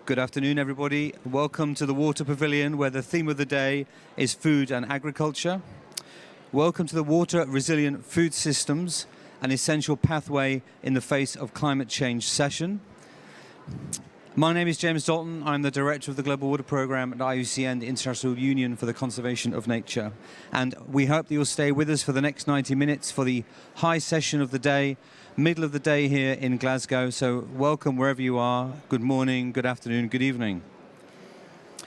Good afternoon, everybody. Welcome to the Water Pavilion, where the theme of the day is food and agriculture. Welcome to the Water Resilient Food Systems, an essential pathway in the face of climate change session. My name is James Dalton. I'm the Director of the Global Water Programme at IUCN, the International Union for the Conservation of Nature. And we hope that you'll stay with us for the next 90 minutes for the high session of the day, middle of the day here in Glasgow. So welcome wherever you are. Good morning, good afternoon, good evening.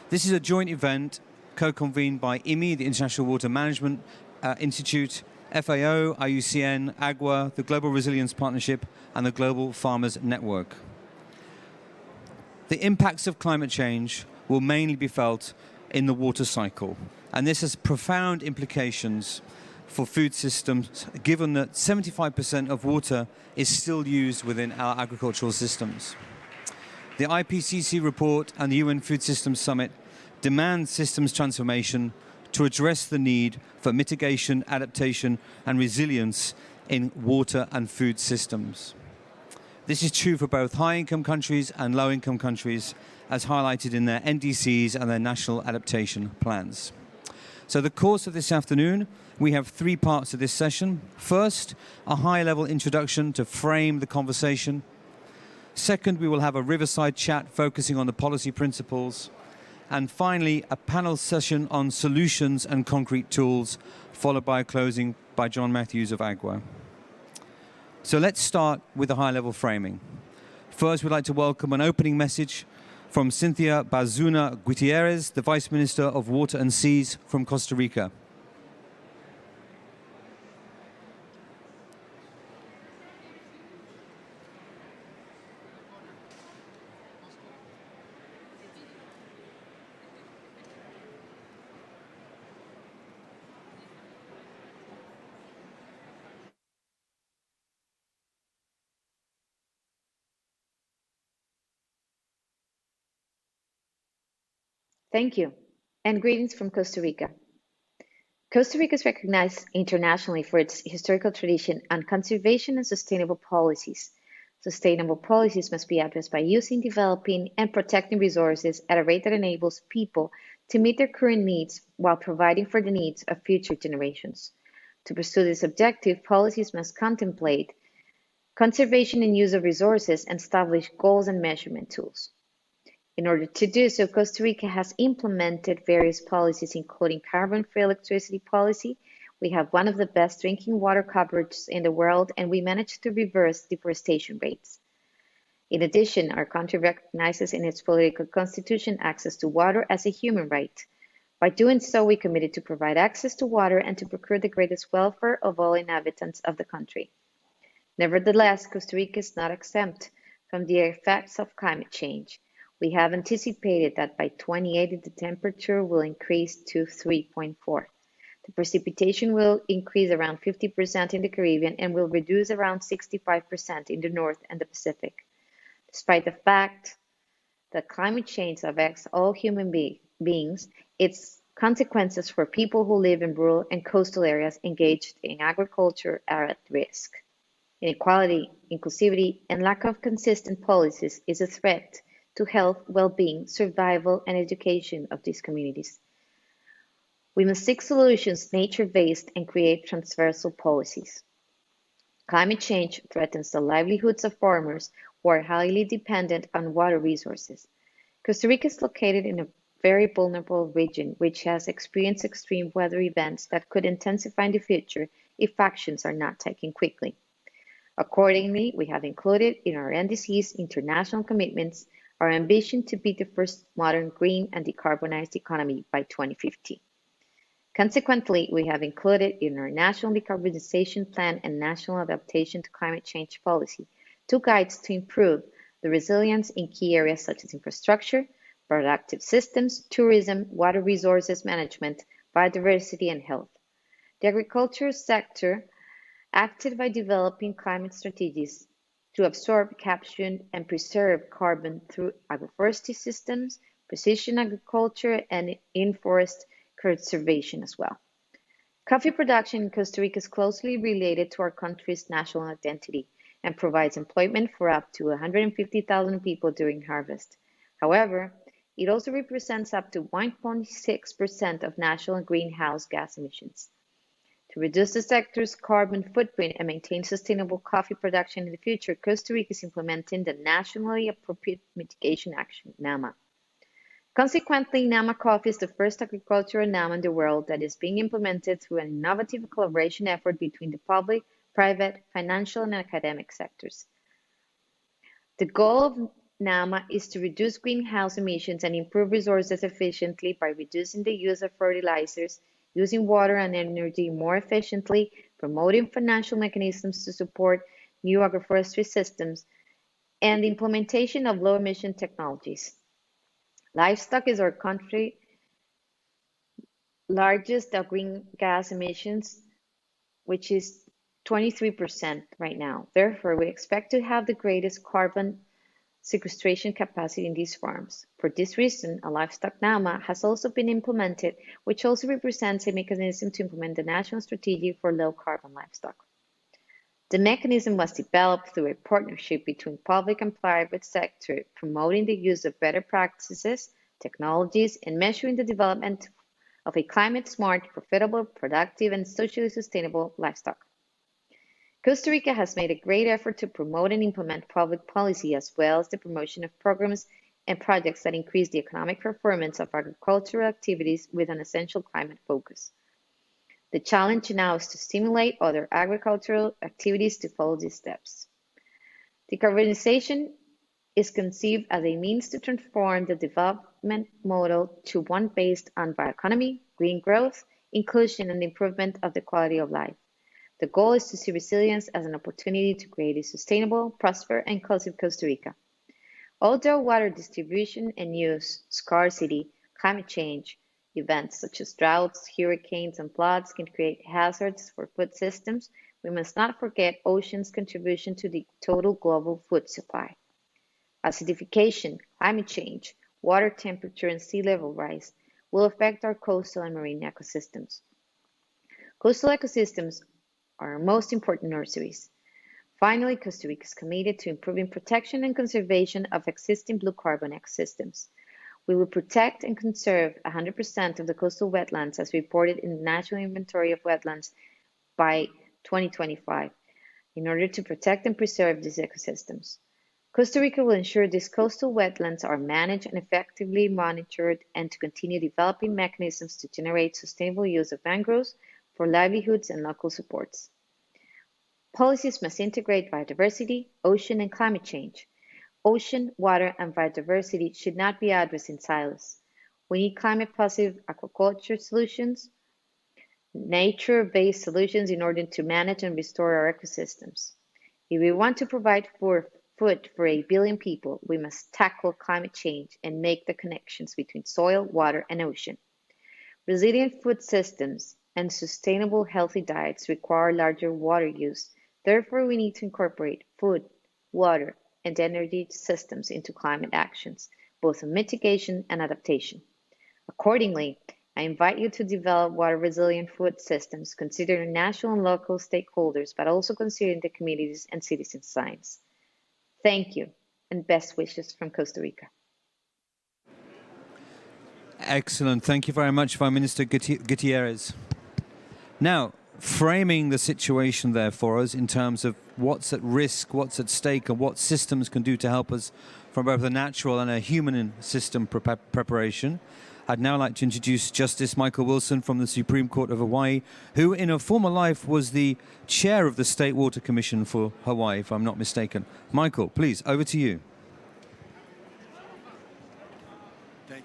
This is a joint event co-convened by IMI, the International Water Management Institute, FAO, IUCN, AGWA, the Global Resilience Partnership, and the Global Farmers Network. The impacts of climate change will mainly be felt in the water cycle, and this has profound implications for food systems, given that 75% of water is still used within our agricultural systems. The IPCC report and the UN Food Systems Summit demand systems transformation to address the need for mitigation, adaptation, and resilience in water and food systems. This is true for both high-income countries and low-income countries, as highlighted in their NDCs and their national adaptation plans. So the course of this afternoon, we have three parts of this session. First, a high-level introduction to frame the conversation. Second, we will have a riverside chat focusing on the policy principles. And finally, a panel session on solutions and concrete tools, followed by a closing by John Matthews of AGWA. So let's start with the high-level framing. First, we'd like to welcome an opening message from Cynthia Bazuna Gutierrez, the Vice Minister of Water and Seas from Costa Rica. Thank you, and greetings from Costa Rica. Costa Rica is recognized internationally for its historical tradition on conservation and sustainable policies. Sustainable policies must be addressed by using, developing, and protecting resources at a rate that enables people to meet their current needs while providing for the needs of future generations. To pursue this objective, policies must contemplate conservation and use of resources and establish goals and measurement tools. In order to do so, Costa Rica has implemented various policies, including carbon-free electricity policy. We have one of the best drinking water coverages in the world, and we managed to reverse deforestation rates. In addition, our country recognizes in its political constitution access to water as a human right. By doing so, we committed to provide access to water and to procure the greatest welfare of all inhabitants of the country. Nevertheless, Costa Rica is not exempt from the effects of climate change. We have anticipated that by 2080, the temperature will increase to 3.4. The precipitation will increase around 50% in the Caribbean and will reduce around 65% in the North and the Pacific. Despite the fact that climate change affects all human beings, its consequences for people who live in rural and coastal areas engaged in agriculture are at risk. Inequality, inclusivity, and lack of consistent policies is a threat to health, well-being, survival, and education of these communities. We must seek solutions nature-based and create transversal policies. Climate change threatens the livelihoods of farmers who are highly dependent on water resources. Costa Rica is located in a very vulnerable region which has experienced extreme weather events that could intensify in the future if actions are not taken quickly. Accordingly, we have included in our NDCs international commitments our ambition to be the first modern green and decarbonized economy by 2050. Consequently, we have included in our National Decarbonization Plan and National Adaptation to Climate Change Policy 2 guides to improve the resilience in key areas such as infrastructure, productive systems, tourism, water resources management, biodiversity, and health. The agriculture sector acted by developing climate strategies to absorb, capture, and preserve carbon through agroforestry systems, precision agriculture, and in-forest conservation as well. Coffee production in Costa Rica is closely related to our country's national identity and provides employment for up to 150,000 people during harvest. However, it also represents up to 1.6% of national greenhouse gas emissions. To reduce the sector's carbon footprint and maintain sustainable coffee production in the future, Costa Rica is implementing the Nationally Appropriate Mitigation Action, NAMA. Consequently, NAMA Coffee is the first agricultural NAMA in the world that is being implemented through an innovative collaboration effort between the public, private, financial, and academic sectors. The goal of NAMA is to reduce greenhouse emissions and improve resources efficiently by reducing the use of fertilizers, using water and energy more efficiently, promoting financial mechanisms to support new agroforestry systems, and the implementation of low-emission technologies. Livestock is our country's largest greenhouse gas emissions, which is 23% right now. Therefore, we expect to have the greatest carbon sequestration capacity in these farms. For this reason, a livestock NAMA has also been implemented, which also represents a mechanism to implement the national strategy for low-carbon livestock. The mechanism was developed through a partnership between public and private sector, promoting the use of better practices, technologies, and measuring the development of a climate-smart, profitable, productive, and socially sustainable livestock. Costa Rica has made a great effort to promote and implement public policy, as well as the promotion of programs and projects that increase the economic performance of agricultural activities with an essential climate focus. The challenge now is to stimulate other agricultural activities to follow these steps. Decarbonization is conceived as a means to transform the development model to one based on bioeconomy, green growth, inclusion, and improvement of the quality of life. The goal is to see resilience as an opportunity to create a sustainable, prosperous, and inclusive Costa Rica. Although water distribution and use, scarcity, climate change, events such as droughts, hurricanes, and floods can create hazards for food systems, we must not forget oceans' contribution to the total global food supply. Acidification, climate change, water temperature, and sea level rise will affect our coastal and marine ecosystems. Coastal ecosystems are our most important nurseries. Finally, Costa Rica is committed to improving protection and conservation of existing blue carbon ecosystems. We will protect and conserve 100% of the coastal wetlands as reported in the National Inventory of Wetlands by 2025 in order to protect and preserve these ecosystems. Costa Rica will ensure these coastal wetlands are managed and effectively monitored and to continue developing mechanisms to generate sustainable use of mangroves for livelihoods and local supports. Policies must integrate biodiversity, ocean, and climate change. Ocean, water, and biodiversity should not be addressed in silos. We need climate-positive aquaculture solutions, nature-based solutions in order to manage and restore our ecosystems. If we want to provide food for 8 billion people, we must tackle climate change and make the connections between soil, water, and ocean. Resilient food systems and sustainable healthy diets require larger water use. Therefore, we need to incorporate food, water, and energy systems into climate actions, both in mitigation and adaptation. Accordingly, I invite you to develop water-resilient food systems, considering national and local stakeholders, but also considering the communities and citizen science. Thank you, and best wishes from Costa Rica. Excellent. Thank you very much, Prime Minister Gutierrez. Now, framing the situation there for us in terms of what's at risk, what's at stake, and what systems can do to help us from both a natural and a human system preparation, I'd now like to introduce Justice Michael Wilson from the Supreme Court of Hawaii, who in a former life was the chair of the State Water Commission for Hawaii, if I'm not mistaken. Michael, please, over to you. Thank you.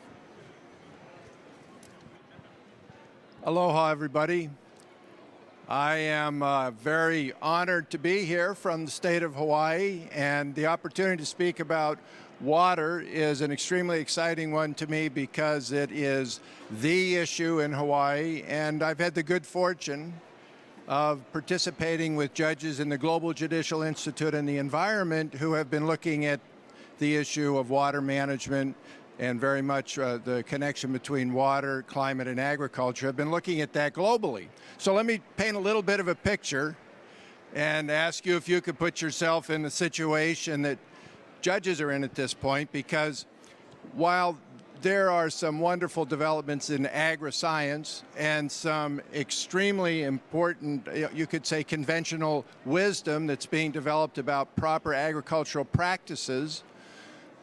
Aloha, everybody. I am very honored to be here from the state of Hawaii, and the opportunity to speak about water is an extremely exciting one to me because it is the issue in Hawaii, and I've had the good fortune of participating with judges in the Global Judicial Institute and the Environment who have been looking at the issue of water management and very much the connection between water, climate, and agriculture. Have been looking at that globally. So let me paint a little bit of a picture and ask you if you could put yourself in the situation that judges are in at this point, because while there are some wonderful developments in agri-science and some extremely important, you could say, conventional wisdom that's being developed about proper agricultural practices,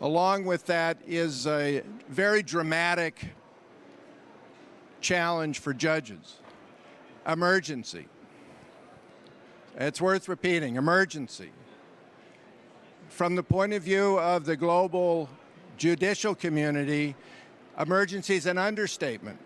along with that is a very dramatic challenge for judges. Emergency. It's worth repeating, emergency. From the point of view of the global judicial community, emergency is an understatement.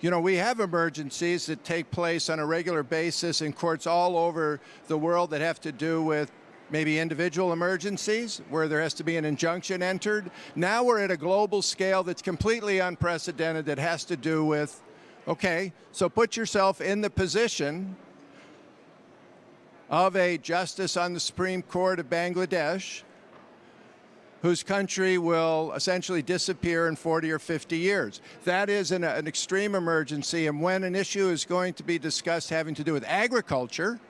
You know, we have emergencies that take place on a regular basis in courts all over the world that have to do with maybe individual emergencies where there has to be an injunction entered. Now we're at a global scale that's completely unprecedented that has to do with, okay, so put yourself in the position of a justice on the Supreme Court of Bangladesh whose country will essentially disappear in 40 or 50 years. That is an extreme emergency, and when an issue is going to be discussed having to do with agriculture,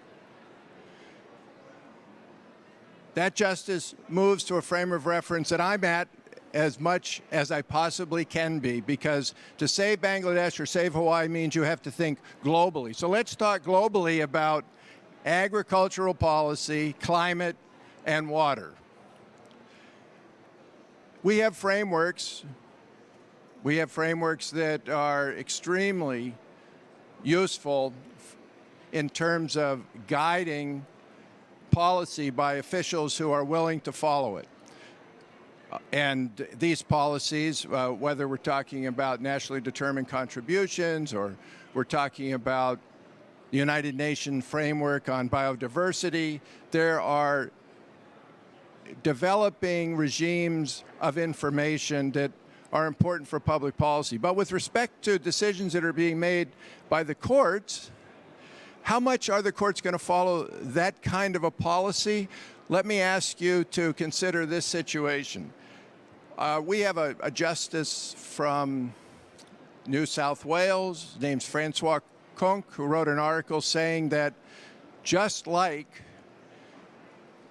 that justice moves to a frame of reference that I'm at as much as I possibly can be, because to save Bangladesh or save Hawaii means you have to think globally. So let's talk globally about agricultural policy, climate, and water. We have frameworks. We have frameworks that are extremely useful in terms of guiding policy by officials who are willing to follow it. And these policies, whether we're talking about nationally determined contributions or we're talking about the United Nations framework on biodiversity, there are developing regimes of information that are important for public policy. But with respect to decisions that are being made by the courts, how much are the courts going to follow that kind of a policy? Let me ask you to consider this situation. We have a justice from New South Wales, his name's Francois Conque, who wrote an article saying that just like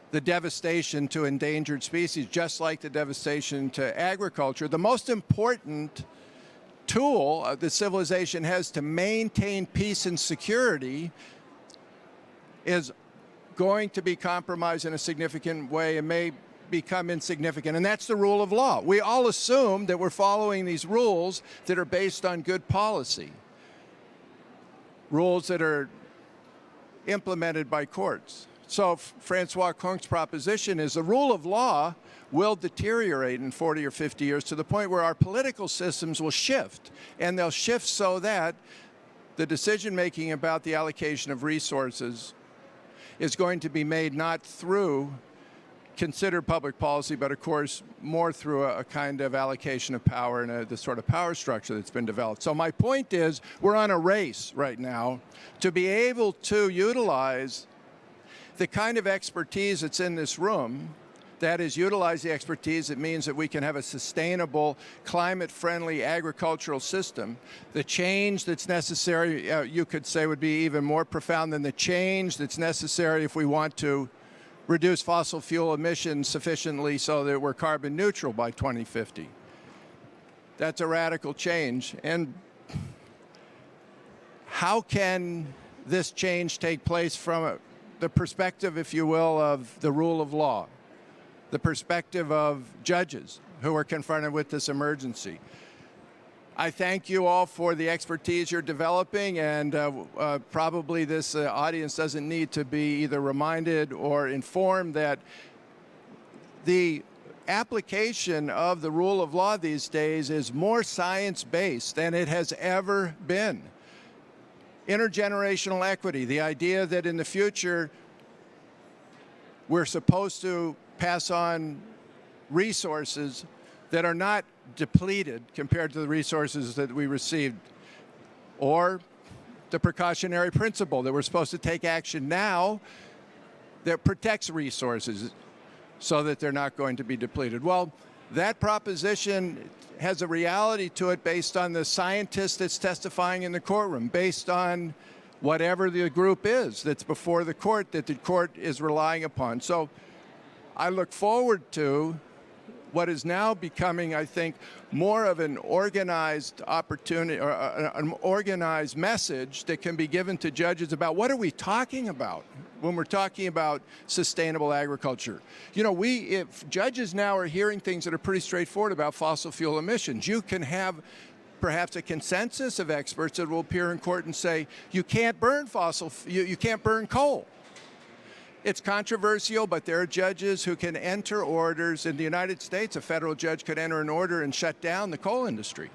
the devastation to endangered species, just like the devastation to agriculture, the most important tool that civilization has to maintain peace and security is going to be compromised in a significant way and may become insignificant, and that's the rule of law. We all assume that we're following these rules that are based on good policy, rules that are implemented by courts. So Francois Conque's proposition is the rule of law will deteriorate in 40 or 50 years to the point where our political systems will shift, and they'll shift so that the decision-making about the allocation of resources is going to be made not through considered public policy, but of course more through a kind of allocation of power and the sort of power structure that's been developed. So my point is, we're on a race right now to be able to utilize the kind of expertise that's in this room. That is, utilize the expertise. It means that we can have a sustainable, climate-friendly agricultural system. The change that's necessary, you could say, would be even more profound than the change that's necessary if we want to reduce fossil fuel emissions sufficiently so that we're carbon neutral by 2050. That's a radical change. And how can this change take place from the perspective, if you will, of the rule of law, the perspective of judges who are confronted with this emergency? I thank you all for the expertise you're developing, and probably this audience doesn't need to be either reminded or informed that the application of the rule of law these days is more science-based than it has ever been. Intergenerational equity, the idea that in the future we're supposed to pass on resources that are not depleted compared to the resources that we received, or the precautionary principle that we're supposed to take action now that protects resources so that they're not going to be depleted. Well, that proposition has a reality to it based on the scientist that's testifying in the courtroom, based on whatever the group is that's before the court that the court is relying upon. So I look forward to what is now becoming, I think, more of an organized opportunity or an organized message that can be given to judges about what are we talking about when we're talking about sustainable agriculture. You know, if judges now are hearing things that are pretty straightforward about fossil fuel emissions, you can have perhaps a consensus of experts that will appear in court and say, you can't burn you can't burn coal. It's controversial, but there are judges who can enter orders. In the United States, a federal judge could enter an order and shut down the coal industry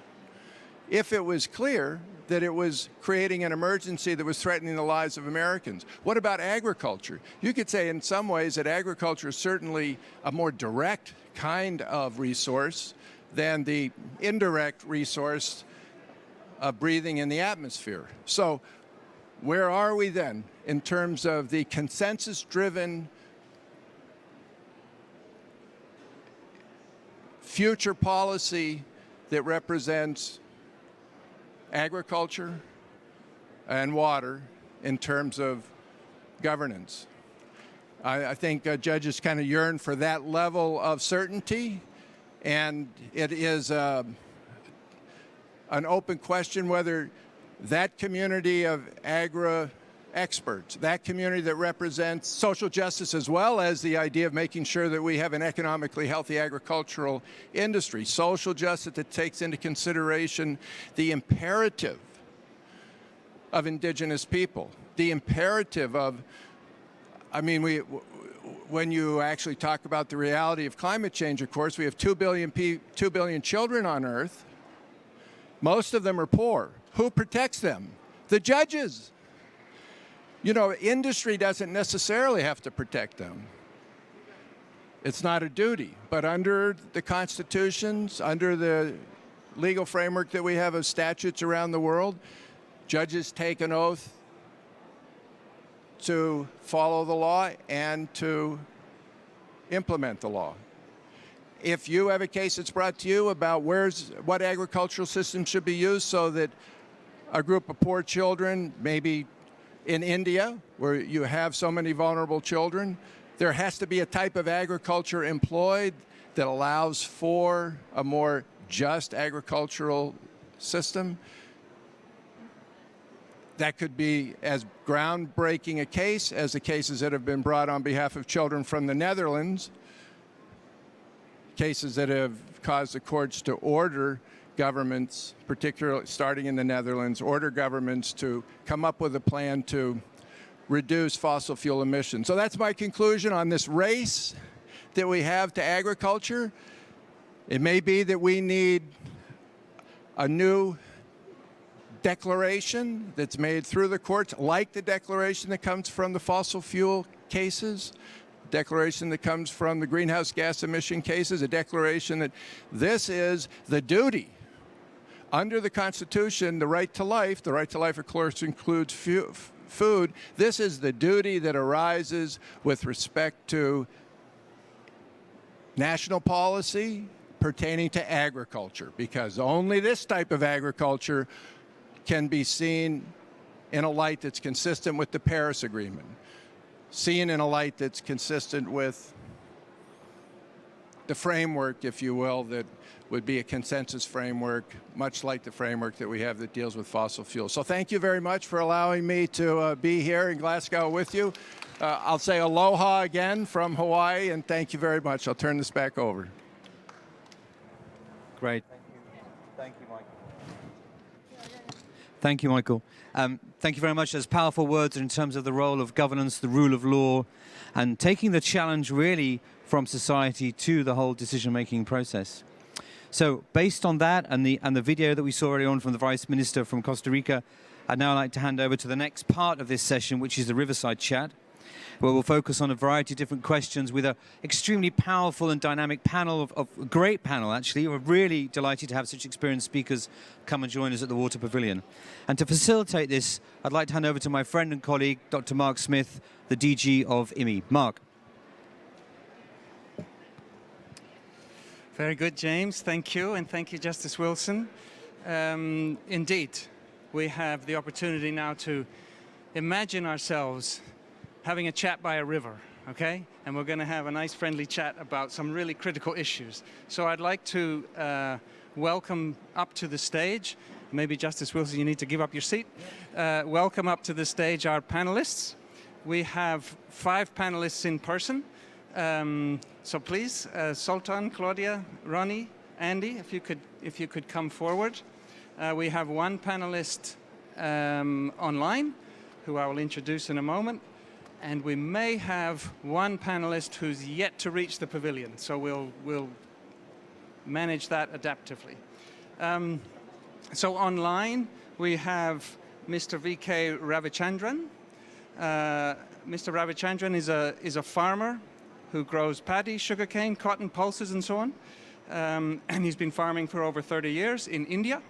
if it was clear that it was creating an emergency that was threatening the lives of Americans. What about agriculture? You could say in some ways that agriculture is certainly a more direct kind of resource than the indirect resource of breathing in the atmosphere. So where are we then in terms of the consensus-driven future policy that represents agriculture and water in terms of governance? I think judges kind of yearn for that level of certainty, and it is an open question whether that community of agri-experts, that community that represents social justice as well as the idea of making sure that we have an economically healthy agricultural industry, social justice that takes into consideration the imperative of indigenous people, the imperative of, I mean, when you actually talk about the reality of climate change, of course, we have 2 billion children on Earth. Most of them are poor. Who protects them? The judges. You know, industry doesn't necessarily have to protect them. It's not a duty. But under the constitutions, under the legal framework that we have of statutes around the world, judges take an oath to follow the law and to implement the law. If you have a case that's brought to you about what agricultural system should be used so that a group of poor children, maybe in India, where you have so many vulnerable children, there has to be a type of agriculture employed that allows for a more just agricultural system. That could be as groundbreaking a case as the cases that have been brought on behalf of children from the Netherlands, cases that have caused the courts to order governments, particularly starting in the Netherlands, order governments to come up with a plan to reduce fossil fuel emissions. So that's my conclusion on this race that we have to agriculture. It may be that we need a new declaration that's made through the courts, like the declaration that comes from the fossil fuel cases, declaration that comes from the greenhouse gas emission cases, a declaration that this is the duty. Under the Constitution, the right to life, of course, includes food. This is the duty that arises with respect to national policy pertaining to agriculture, because only this type of agriculture can be seen in a light that's consistent with the Paris Agreement, seen in a light that's consistent with the framework, if you will, that would be a consensus framework, much like the framework that we have that deals with fossil fuels. So thank you very much for allowing me to be here in Glasgow with you. I'll say aloha again from Hawaii, and thank you very much. I'll turn this back over. Great. Thank you, Michael. Thank you, Michael. Thank you very much. Those powerful words in terms of the role of governance, the rule of law, and taking the challenge really from society to the whole decision-making process. So based on that and the video that we saw earlier on from the Vice Minister from Costa Rica, I'd now like to hand over to the next part of this session, which is the Riverside Chat, where we'll focus on a variety of different questions with an extremely powerful and dynamic panel, a great panel actually. We're really delighted to have such experienced speakers come and join us at the Water Pavilion. And to facilitate this, I'd like to hand over to my friend and colleague, Dr. Mark Smith, the DG of IMI. Mark. Very good, James. Thank you, and thank you, Justice Wilson. Indeed, we have the opportunity now to imagine ourselves having a chat by a river, okay? And we're going to have a nice friendly chat about some really critical issues. So I'd like to welcome up to the stage, maybe Justice Wilson, you need to give up your seat. Welcome up to the stage our panelists. We have 5 panelists in person. So please, Sultan, Claudia, Ronnie, Andy, if you could come forward. We have 1 panelist online, who I will introduce in a moment. And we may have 1 panelist who's yet to reach the pavilion. So we'll manage that adaptively. So online, we have Mr. V.K. Ravichandran. Mr. Ravichandran is a farmer who grows paddy, sugarcane, cotton, pulses, and so on. And he's been farming for over 30 years in India.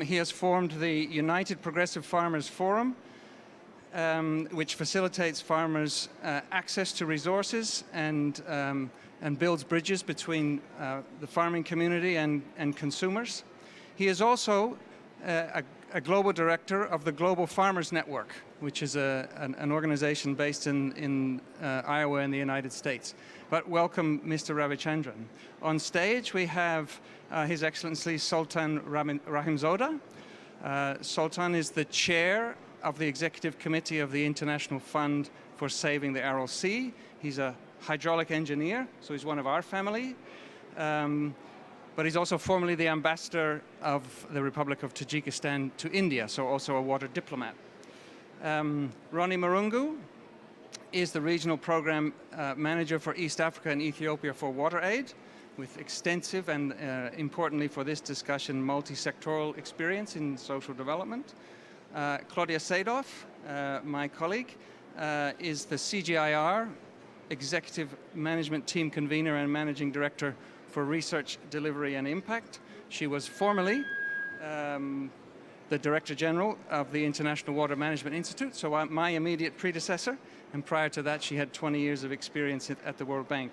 He has formed the United Progressive Farmers Forum, which facilitates farmers' access to resources and builds bridges between the farming community and consumers. He is also a global director of the Global Farmers Network, which is an organization based in Iowa in the United States. But welcome, Mr. Ravichandran. On stage, we have His Excellency Sultan Rahimzoda. Sultan is the chair of the Executive Committee of the International Fund for Saving the Aral Sea. He's a hydraulic engineer, so he's one of our family. But he's also formerly the ambassador of the Republic of Tajikistan to India, so also a water diplomat. Ronnie Marungu is the regional program manager for East Africa and Ethiopia for water aid, with extensive and, importantly for this discussion, multi-sectoral experience in social development. Claudia Sadov, my colleague, is the CGIAR Executive Management Team Convener and Managing Director for Research, Delivery and Impact. She was formerly the Director General of the International Water Management Institute, so my immediate predecessor, and prior to that she had 20 years of experience at the World Bank.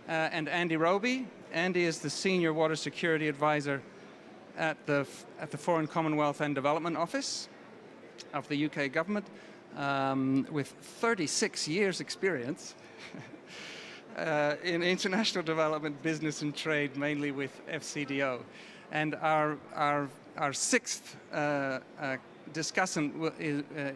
And Andy Roby. Andy is the Senior Water Security Advisor at the Foreign Commonwealth and Development Office of the UK government, with 36 years experience in international development, business and trade, mainly with FCDO. And our 6th discussant,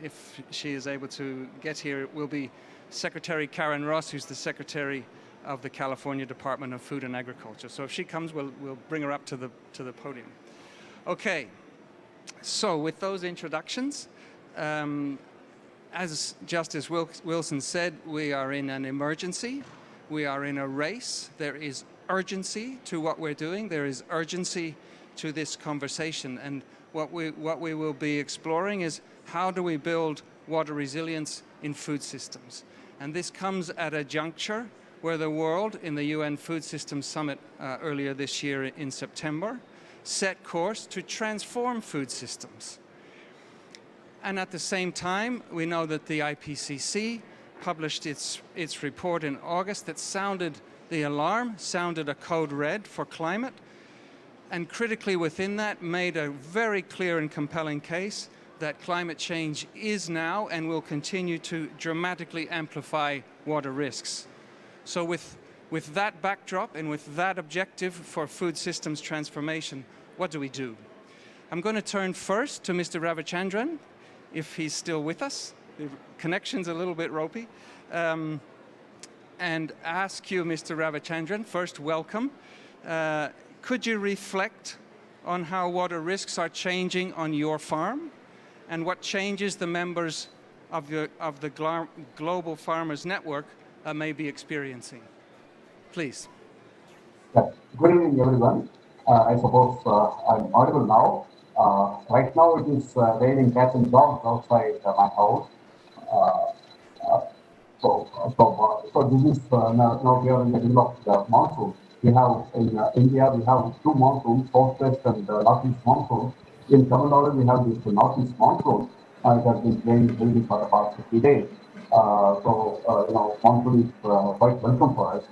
if she is able to get here, will be Secretary Karen Ross, who's the Secretary of the California Department of Food and Agriculture. So if she comes, we'll bring her up to the podium. Okay, so with those introductions, as Justice Wilson said, we are in an emergency. We are in a race. There is urgency to what we're doing. There is urgency to this conversation. And what we will be exploring is how do we build water resilience in food systems. And this comes at a juncture where the world, in the UN Food Systems Summit earlier this year in September, set course to transform food systems. And at the same time, we know that the IPCC published its report in August that sounded the alarm, sounded a code red for climate, and critically within that made a very clear and compelling case that climate change is now and will continue to dramatically amplify water risks. So with that backdrop and with that objective for food systems transformation, what do we do? I'm going to turn first to Mr. Ravichandran, if he's still with us. The connection's a little bit ropey. And ask you, Mr. Ravichandran, first welcome. Could you reflect on how water risks are changing on your farm and what changes the members of the Global Farmers Network may be experiencing? Please. Yeah. Good evening, everyone. I suppose I'm audible now. Right now it is raining cats and dogs outside my house. So this is now we are in the middle of the monsoon. We have in India we have 2 monsoons, southwest and northeast monsoon. In Tamil Nadu we have this northeast monsoon. It has been playing heavily for the past 50 days. Monsoon is quite welcome for us.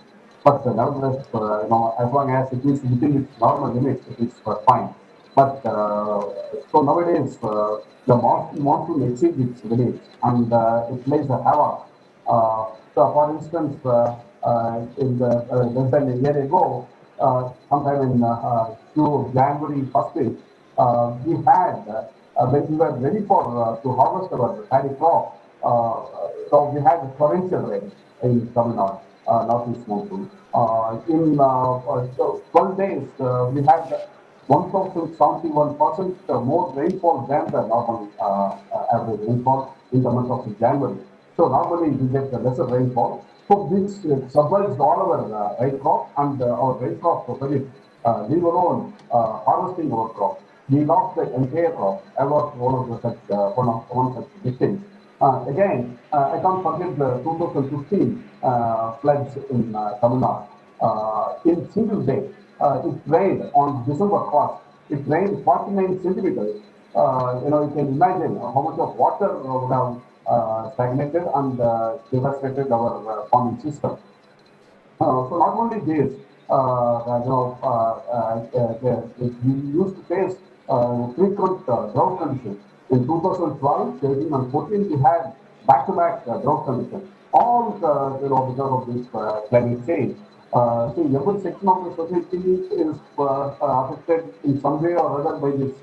But nevertheless, as long as it is within its normal limits, it is fine. But so nowadays, the monsoon exceeds its limits and it plays a havoc So, for instance, in the less than a year ago, sometime in January 1st week, we had when we were ready for to harvest our paddy crop. So we had torrential rain in Tamil Nadu, northeast monsoon. So 12 days, we had 1,071% more rainfall than the normal average rainfall in the month of January. So normally we get lesser rainfall. So this submerged all our rice crop and our rice crop finished. Leave alone harvesting our crop. We lost the entire crop. I was one such victim. I can't forget the 2015 floods in Tamil Nadu. In single day, it rained on December 1st. It rained 49 centimeters. You can imagine how much of water would have stagnated and devastated our farming system. So not only this, we used to face frequent drought conditions. In 2012, 13, and 14, we had back-to-back drought conditions. All because of this climate change. So every section of the society is affected in some way or other by this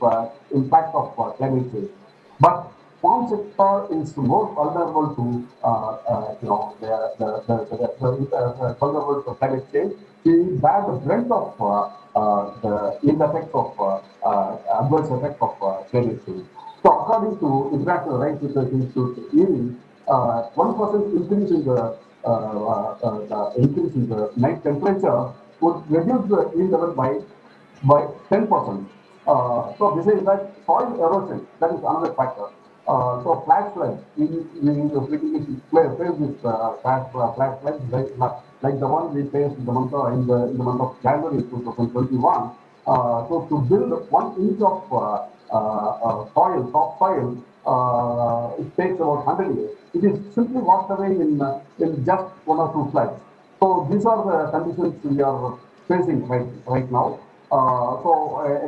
impact of climate change. But farm sector is more vulnerable to vulnerable to climate change. We bear the brunt of the ill effects of adverse effects of climate change. So according to International Rice Research Institute, ERI, 1% increase in the night temperature would reduce the yield level by 10%. So this is like soil erosion. That is another factor. So flash floods, we face this flash floods like the one we faced in the month of January 2021. So to build 1 inch of top soil, it takes about 100 years. It is simply washed away in just one or two floods. So these are the conditions we are facing right now.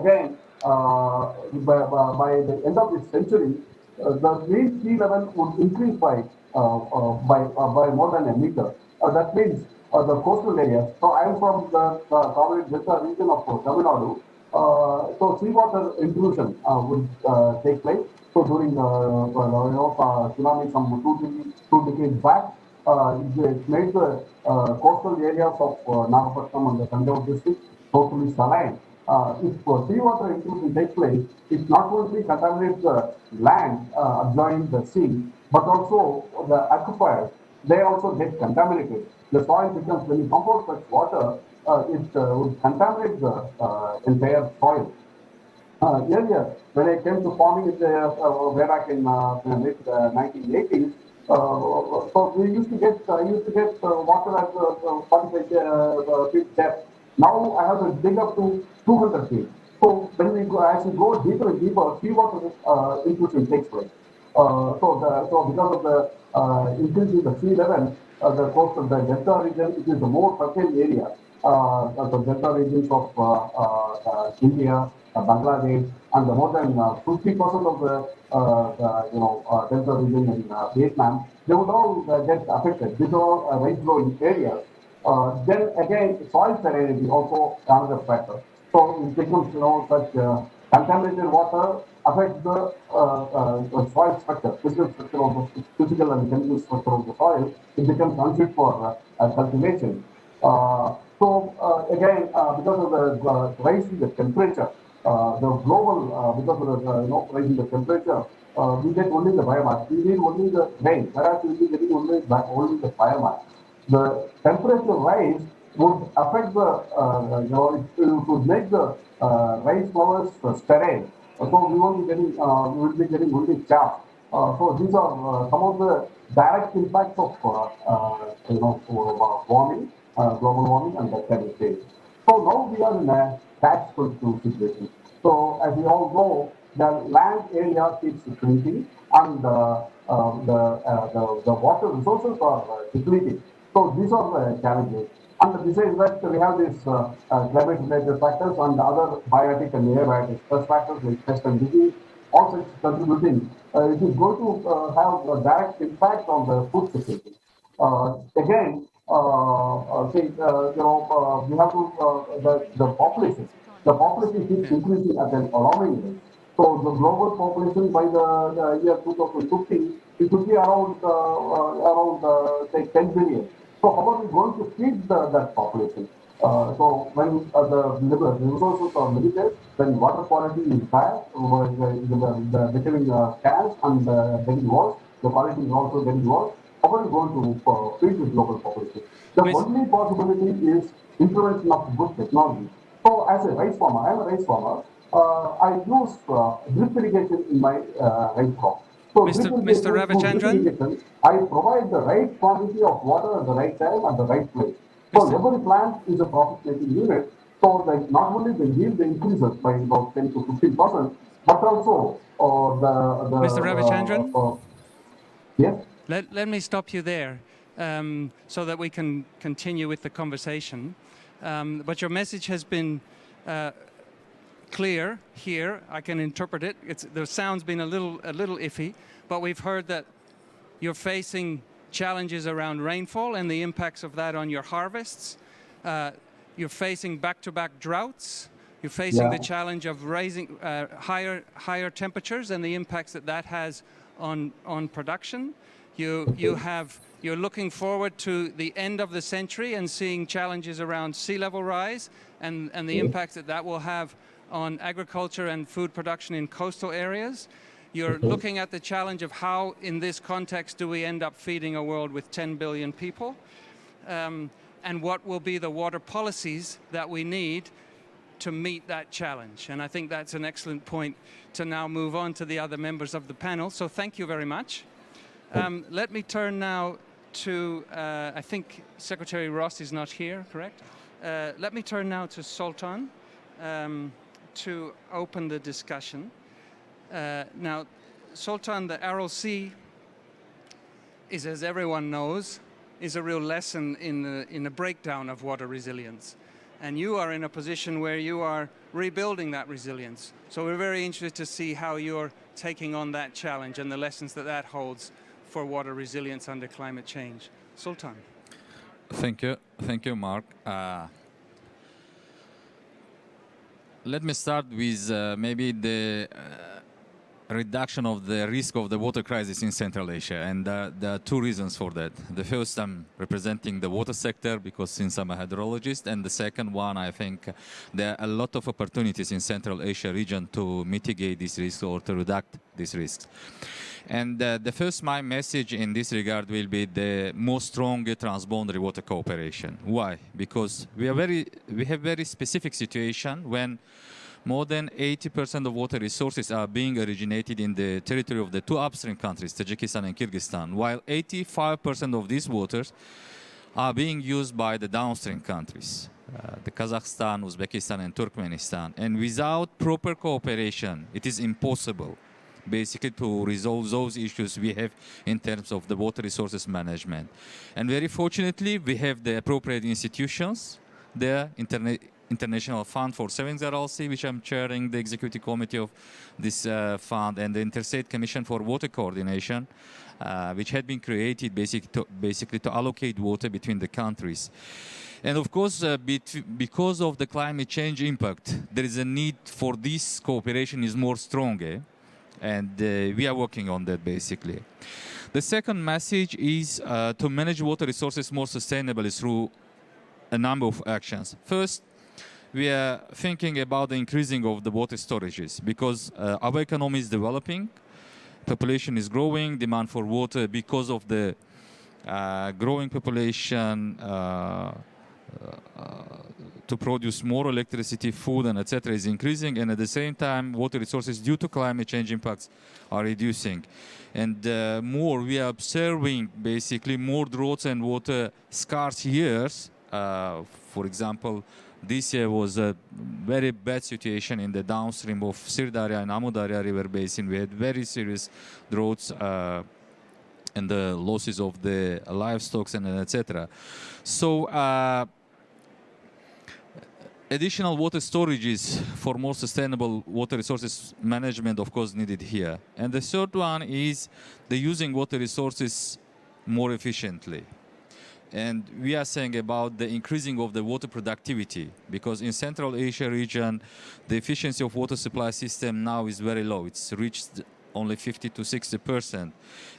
Again, by the end of this century, the mean sea level would increase by more than a meter. That means the coastal areas. So I am from the Delta region of Tamil Nadu. So seawater intrusion would take place. So during tsunami some two decades back, it made the coastal areas of Nagapattinam and the Tanjore district totally saline. If seawater intrusion takes place, it not only contaminates the land adjoining the sea, but also the aquifers. They also get contaminated. The soil becomes, when you compose such water, it would contaminate the entire soil. Earlier, when I came to farming way back in the late 1980s, so we used to get water at 45 feet depth. Now I have to dig up to 200 feet. So when we go, as we go deeper and deeper, seawater intrusion takes place. So because of the increase in the sea level, the coastal, the delta region, it is a more fertile area. The delta regions of India, Bangladesh, and more than 50% of the delta region in Vietnam, they would all get affected. These are all rice growing areas. Then again, soil salinity also another factor. So it becomes, such contaminated water affects the soil structure, physical and chemical structure of the soil. It becomes unfit for cultivation. Again, because of the rise in the temperature, the global, because of the rise in the temperature, we get only the biomass. We need only the rain, whereas we will be getting only the biomass. The temperature rise would affect the, it would make the rice flowers sterile. So we won't be getting, we will be getting only chaff. So these are some of the direct impacts of, warming, global warming, and the climate change. So now we are in a catch-22 situation. So as we all know, the land area keeps shrinking, and the water resources are depleting. So these are the challenges. And besides that, we have these climate-related factors and other biotic and abiotic stress factors like pest and disease, all such contributing. It is going to have a direct impact on the food security. Again, we have to the population. The population keeps increasing at an alarming rate. So the global population by the year 2050, it could be around say 10 billion. So how are we going to feed that population? So when the resources are limited, then water quality is bad, becoming scarce and getting worse. The quality is also getting worse. How are we going to feed this global population? The only possibility is intervention of good technology. So as a rice farmer, I am a rice farmer. I use drip irrigation in my rice crop. So Mr. drip Ravichandran? irrigation, I provide the right quantity of water at the right time at the right place. So every plant is a profit-making unit. So that not only the yield increases by about 10 to 15%, but also Mr. Ravichandran? Yes. Let me stop you there so that we can continue with the conversation. But your message has been clear here. I can interpret it. The sound's been a little iffy, but we've heard that you're facing challenges around rainfall and the impacts of that on your harvests. You're facing back-to-back droughts. You're facing the challenge of raising higher temperatures and the impacts that has on production. You're looking forward to the end of the century and seeing challenges around sea level rise and the impacts that will have on agriculture and food production in coastal areas. You're looking at the challenge of how, in this context, do we end up feeding a world with 10 billion people? And what will be the water policies that we need to meet that challenge? And I think that's an excellent point to now move on to the other members of the panel. So thank you very much. Let me turn now to, I think Secretary Ross is not here, correct? Let me turn now to Sultan to open the discussion. Now, Sultan, the Aral Sea is, as everyone knows, is a real lesson in the breakdown of water resilience. And you are in a position where you are rebuilding that resilience. So we're very interested to see how you're taking on that challenge and the lessons that holds for water resilience under climate change. Sultan. Thank you, Mark. Let me start with maybe the reduction of the risk of the water crisis in Central Asia, and there are two reasons for that. The first, I'm representing the water sector because since I'm a hydrologist, and the second one, I think there are a lot of opportunities in Central Asia region to mitigate this risk or to reduce these risks. And the first, my message in this regard will be the more stronger transboundary water cooperation. Why? Because we have very specific situation when more than 80% of water resources are being originated in the territory of the two upstream countries, Tajikistan and Kyrgyzstan, while 85% of these waters are being used by the downstream countries, the Kazakhstan, Uzbekistan, and Turkmenistan. And without proper cooperation, it is impossible, basically, to resolve those issues we have in terms of the water resources management. And very fortunately, we have the appropriate institutions there, International Fund for Saving the Aral Sea, which I'm chairing the executive committee of this fund, and the Interstate Commission for Water Coordination, which had been created basically to allocate water between the countries. And of course, because of the climate change impact, there is a need for this cooperation is more stronger, and we are working on that basically. The second message is to manage water resources more sustainably through a number of actions. First, we are thinking about the increasing of the water storages because our economy is developing, population is growing, demand for water because of the growing population to produce more electricity, food, and etc. is increasing, and at the same time, water resources due to climate change impacts are reducing. And we are observing basically more droughts and water scarce years. For example, this year was a very bad situation in the downstream of Sirdarya and Amudarya river basin. We had very serious droughts and the losses of the livestock and etc. So additional water storages for more sustainable water resources management, of course, needed here. And the third one is the using water resources more efficiently. And we are saying about the increasing of the water productivity, because in Central Asia region, the efficiency of water supply system now is very low. It's reached only 50 to 60%.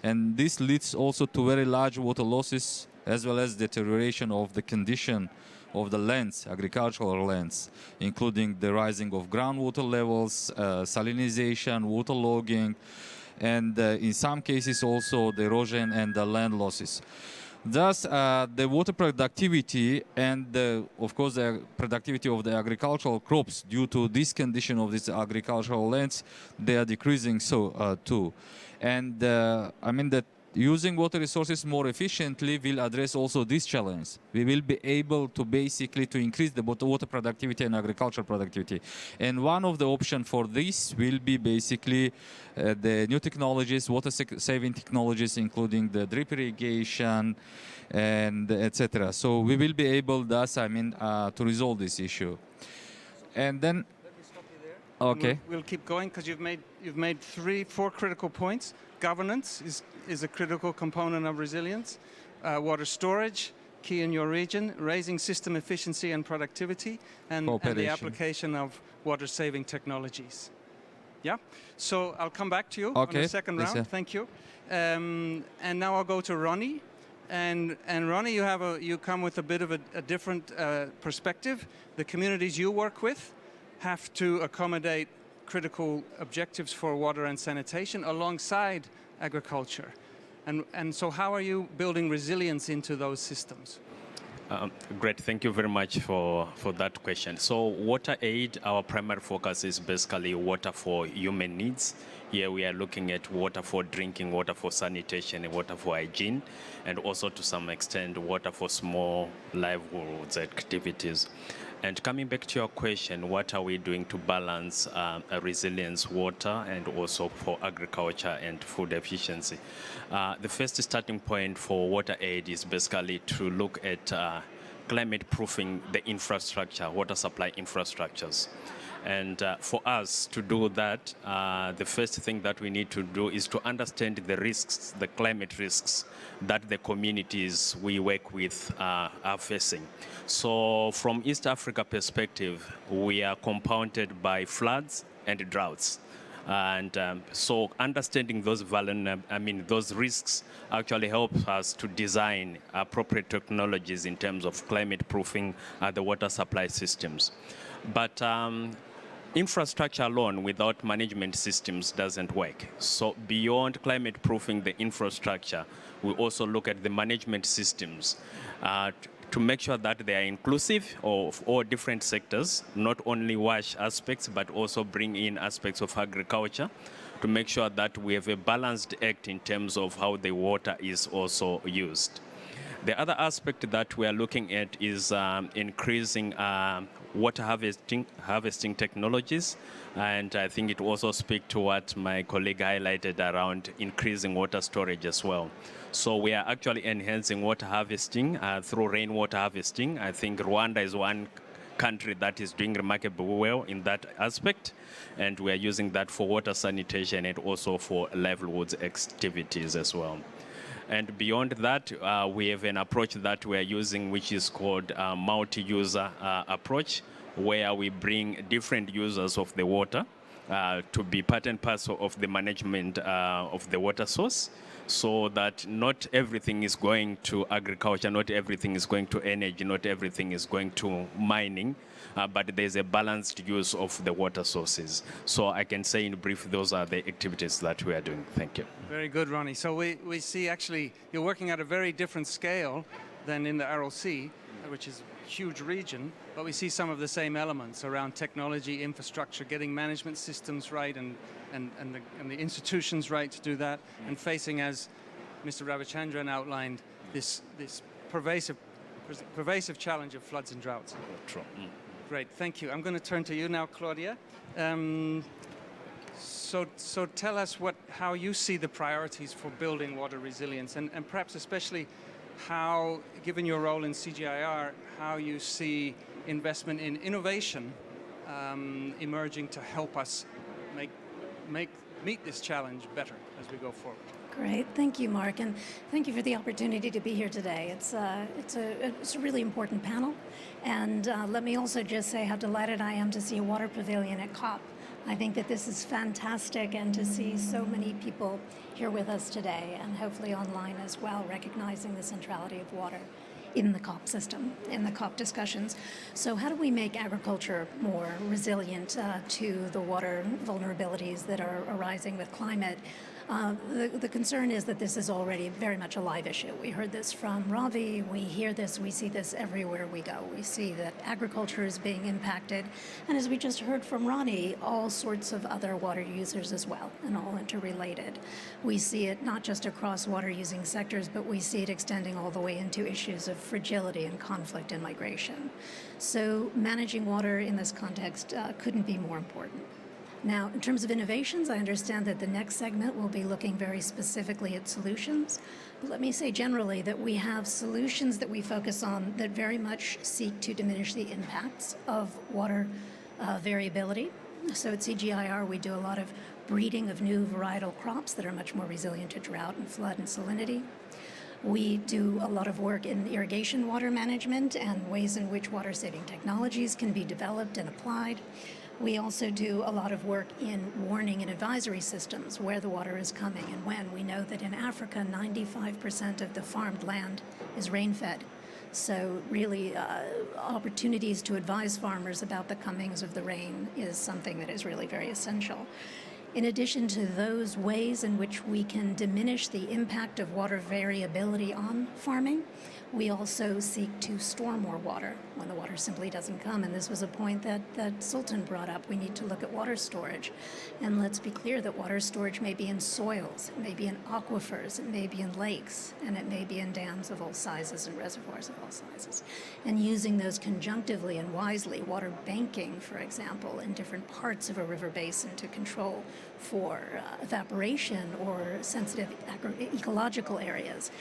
And this leads also to very large water losses, as well as deterioration of the condition of the lands, agricultural lands, including the rising of groundwater levels, salinization, water logging, and in some cases also the erosion and the land losses. Thus, the water productivity and, of course, the productivity of the agricultural crops due to this condition of these agricultural lands, they are decreasing so too. And I mean that using water resources more efficiently will address also this challenge. We will be able to basically to increase the water productivity and agricultural productivity. And one of the options for this will be basically the new technologies, water-saving technologies, including the drip irrigation and etc. So we will be able, thus, I mean, to resolve this issue. And then, Let me stop you there. okay. We'll keep going because you've made 4 critical points. Governance is a critical component of resilience. Water storage, key in your region. Raising system efficiency and productivity, and the application of water-saving technologies. Yeah. So I'll come back to you on the second round. Thank you. And now I'll go to Ronnie. And Ronnie, you come with a bit of a different perspective. The communities you work with have to accommodate critical objectives for water and sanitation alongside agriculture. And so how are you building resilience into those systems? Great, thank you very much for that question. So water aid, our primary focus is basically water for human needs. Here we are looking at water for drinking, water for sanitation, and water for hygiene, and also to some extent water for small livelihoods activities. And coming back to your question, what are we doing to balance resilience water and also for agriculture and food efficiency? The first starting point for water aid is basically to look at climate proofing the infrastructure, water supply infrastructures. And for us to do that, the first thing that we need to do is to understand the risks, the climate risks that the communities we work with are facing. So from East Africa perspective, we are compounded by floods and droughts. And so understanding those those risks actually helps us to design appropriate technologies in terms of climate proofing the water supply systems. But infrastructure alone without management systems doesn't work. So beyond climate proofing the infrastructure, we also look at the management systems to make sure that they are inclusive of all different sectors, not only WASH aspects, but also bring in aspects of agriculture to make sure that we have a balanced act in terms of how the water is also used. The other aspect that we are looking at is increasing water harvesting technologies, and I think it also speaks to what my colleague highlighted around increasing water storage as well. So we are actually enhancing water harvesting through rainwater harvesting. I think Rwanda is one country that is doing remarkably well in that aspect, and we are using that for water sanitation and also for livelihoods activities as well. And beyond that, we have an approach that we are using, which is called multi-user approach, where we bring different users of the water to be part and parcel of the management of the water source, so that not everything is going to agriculture, not everything is going to energy, not everything is going to mining, but there's a balanced use of the water sources. So I can say in brief, those are the activities that we are doing. Thank you. Very good, Ronnie. So we see actually you're working at a very different scale than in the RLC, which is a huge region, but we see some of the same elements around technology, infrastructure, getting management systems right and the institutions right to do that, and facing, as Mr. Ravichandran outlined, this pervasive challenge of floods and droughts. True. Great, thank you. I'm going to turn to you now, Claudia. So tell us how you see the priorities for building water resilience, and perhaps especially how, given your role in CGIAR, how you see investment in innovation emerging to help us meet this challenge better as we go forward. Great, thank you, Mark, and thank you for the opportunity to be here today. It's a really important panel, and let me also just say how delighted I am to see a water pavilion at COP. I think that this is fantastic, and to see so many people here with us today, and hopefully online as well, recognizing the centrality of water in the COP system, in the COP discussions. So how do we make agriculture more resilient to the water vulnerabilities that are arising with climate? The concern is that this is already very much a live issue. We heard this from Ravi, we hear this, we see this everywhere we go. We see that agriculture is being impacted, and as we just heard from Ronnie, all sorts of other water users as well, and all interrelated. We see it not just across water-using sectors, but we see it extending all the way into issues of fragility and conflict and migration. So managing water in this context couldn't be more important. Now, in terms of innovations, I understand that the next segment will be looking very specifically at solutions. But let me say generally that we have solutions that we focus on that very much seek to diminish the impacts of water variability. So at CGIAR, we do a lot of breeding of new varietal crops that are much more resilient to drought and flood and salinity. We do a lot of work in irrigation water management and ways in which water-saving technologies can be developed and applied. We also do a lot of work in warning and advisory systems, where the water is coming and when. We know that in Africa, 95% of the farmed land is rain-fed. So really, opportunities to advise farmers about the comings of the rain is something that is really very essential. In addition to those ways in which we can diminish the impact of water variability on farming, we also seek to store more water when the water simply doesn't come. And this was a point that Sultan brought up. We need to look at water storage. And let's be clear that water storage may be in soils, it may be in aquifers, it may be in lakes, and it may be in dams of all sizes and reservoirs of all sizes. And using those conjunctively and wisely, water banking, for example, in different parts of a river basin to control for evaporation or sensitive ecological areas.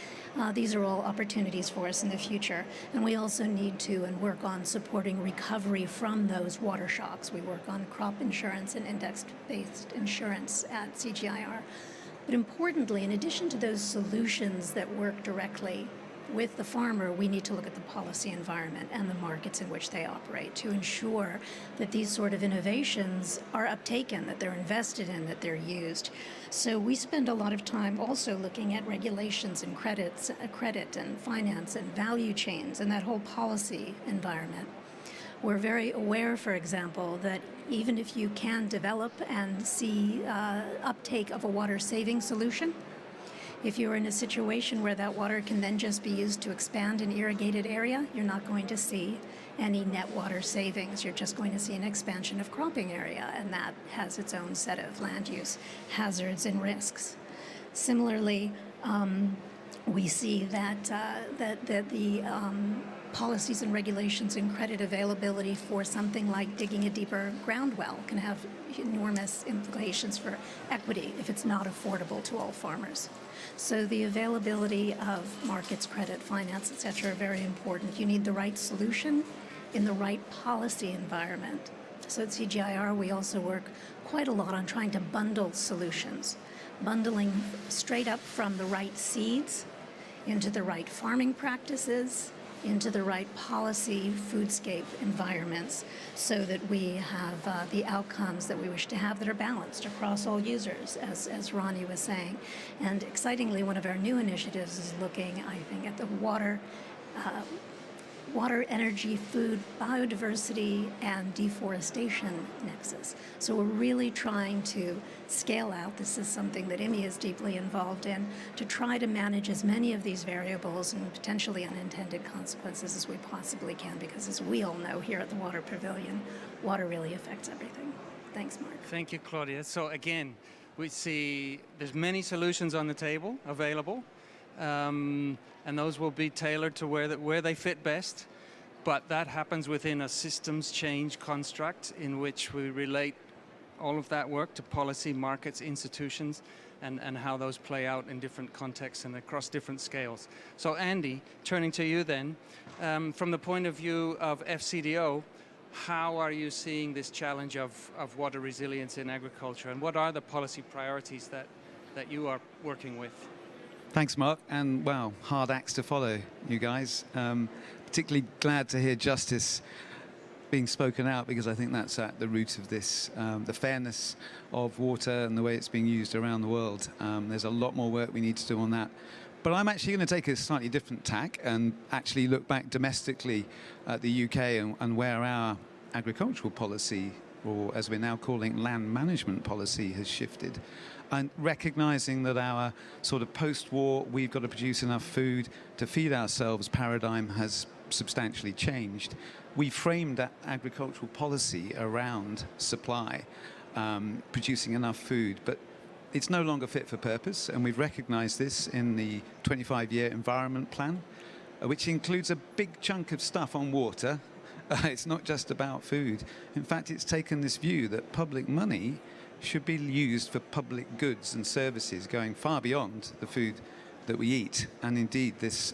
These are all opportunities for us in the future. And we also need to work on supporting recovery from those water shocks. We work on crop insurance and index-based insurance at CGIAR. But importantly, in addition to those solutions that work directly with the farmer, we need to look at the policy environment and the markets in which they operate to ensure that these sort of innovations are uptaken, that they're invested in, that they're used. So we spend a lot of time also looking at regulations and credit and finance and value chains and that whole policy environment. We're very aware, for example, that even if you can develop and see uptake of a water-saving solution, if you're in a situation where that water can then just be used to expand an irrigated area, you're not going to see any net water savings. You're just going to see an expansion of cropping area, and that has its own set of land use hazards and risks. Similarly, we see that the policies and regulations and credit availability for something like digging a deeper ground well can have enormous implications for equity if it's not affordable to all farmers. So the availability of markets, credit, finance, et cetera, are very important. You need the right solution in the right policy environment. So at CGIAR, we also work quite a lot on trying to bundle solutions, bundling straight up from the right seeds into the right farming practices, into the right policy foodscape environments so that we have the outcomes that we wish to have that are balanced across all users, as Ronnie was saying. And excitingly, one of our new initiatives is looking, I think, at the water, energy, food, biodiversity, and deforestation nexus. So we're really trying to scale out, this is something that IMI is deeply involved in, to try to manage as many of these variables and potentially unintended consequences as we possibly can, because as we all know here at the Water Pavilion, water really affects everything. Thanks, Mark. Thank you, Claudia. So again, we see there's many solutions on the table available. And those will be tailored to where they fit best. But that happens within a systems change construct in which we relate all of that work to policy, markets, institutions, and how those play out in different contexts and across different scales. So Andy, turning to you then, from the point of view of FCDO, how are you seeing this challenge of water resilience in agriculture, and what are the policy priorities that that you are working with. Thanks, Mark. And wow, hard acts to follow, you guys. Particularly glad to hear justice being spoken out, because I think that's at the root of this, the fairness of water and the way it's being used around the world. There's a lot more work we need to do on that. But I'm actually going to take a slightly different tack and actually look back domestically at the UK and where our agricultural policy, or as we're now calling land management policy, has shifted. And recognizing that our sort of post-war, we've got to produce enough food to feed ourselves paradigm has substantially changed. We framed that agricultural policy around supply, producing enough food, but it's no longer fit for purpose, and we've recognized this in the 25-year environment plan, which includes a big chunk of stuff on water. It's not just about food. In fact, it's taken this view that public money should be used for public goods and services going far beyond the food that we eat, and indeed this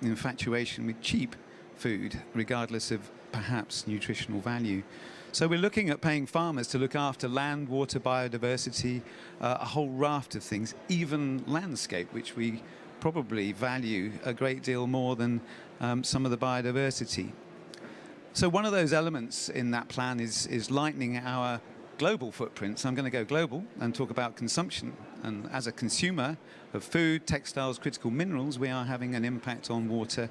infatuation with cheap food, regardless of perhaps nutritional value. So we're looking at paying farmers to look after land, water, biodiversity, a whole raft of things, even landscape, which we probably value a great deal more than some of the biodiversity. So one of those elements in that plan is lightening our global footprint. So I'm going to go global and talk about consumption. And as a consumer of food, textiles, critical minerals, we are having an impact on water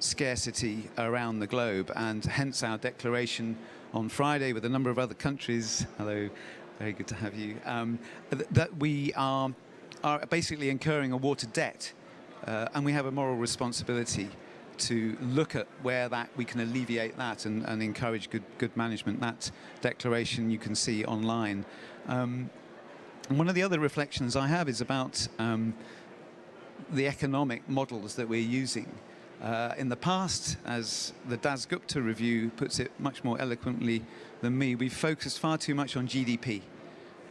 scarcity around the globe, and hence our declaration on Friday with a number of other countries, hello, very good to have you, that we are basically incurring a water debt, and we have a moral responsibility to look at where that we can alleviate that and encourage good management. That declaration you can see online. And one of the other reflections I have is about the economic models that we're using. In the past, as the Das Gupta review puts it much more eloquently than me, we've focused far too much on GDP,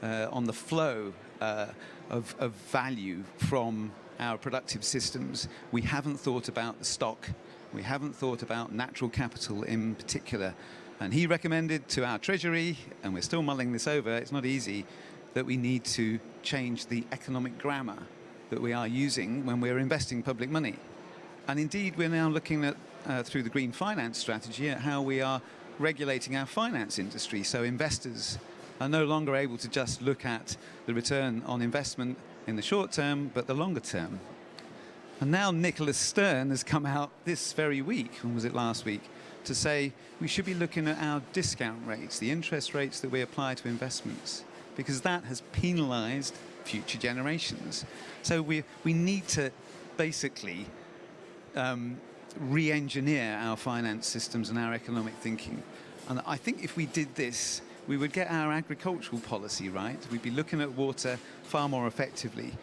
on the flow of value from our productive systems. We haven't thought about the stock. We haven't thought about natural capital in particular. And he recommended to our Treasury, and we're still mulling this over, it's not easy, that we need to change the economic grammar that we are using when we're investing public money. And indeed, we're now looking at, through the green finance strategy, at how we are regulating our finance industry. So investors are no longer able to just look at the return on investment in the short term, but the longer term. And now Nicholas Stern has come out this very week, when was it last week, to say we should be looking at our discount rates, the interest rates that we apply to investments, because that has penalized future generations. So we need to basically re-engineer our finance systems and our economic thinking. And I think if we did this, we would get our agricultural policy right. We'd be looking at water far more effectively.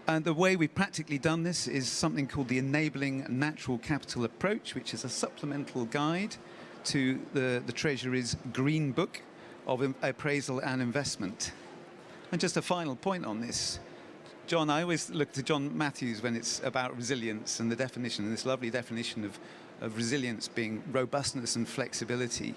And the way we've practically done this is something called the Enabling Natural Capital Approach, which is a supplemental guide to the Treasury's Green Book of Appraisal and Investment. And just a final point on this. John, I always look to John Matthews when it's about resilience and the definition, and this lovely definition of resilience being robustness and flexibility.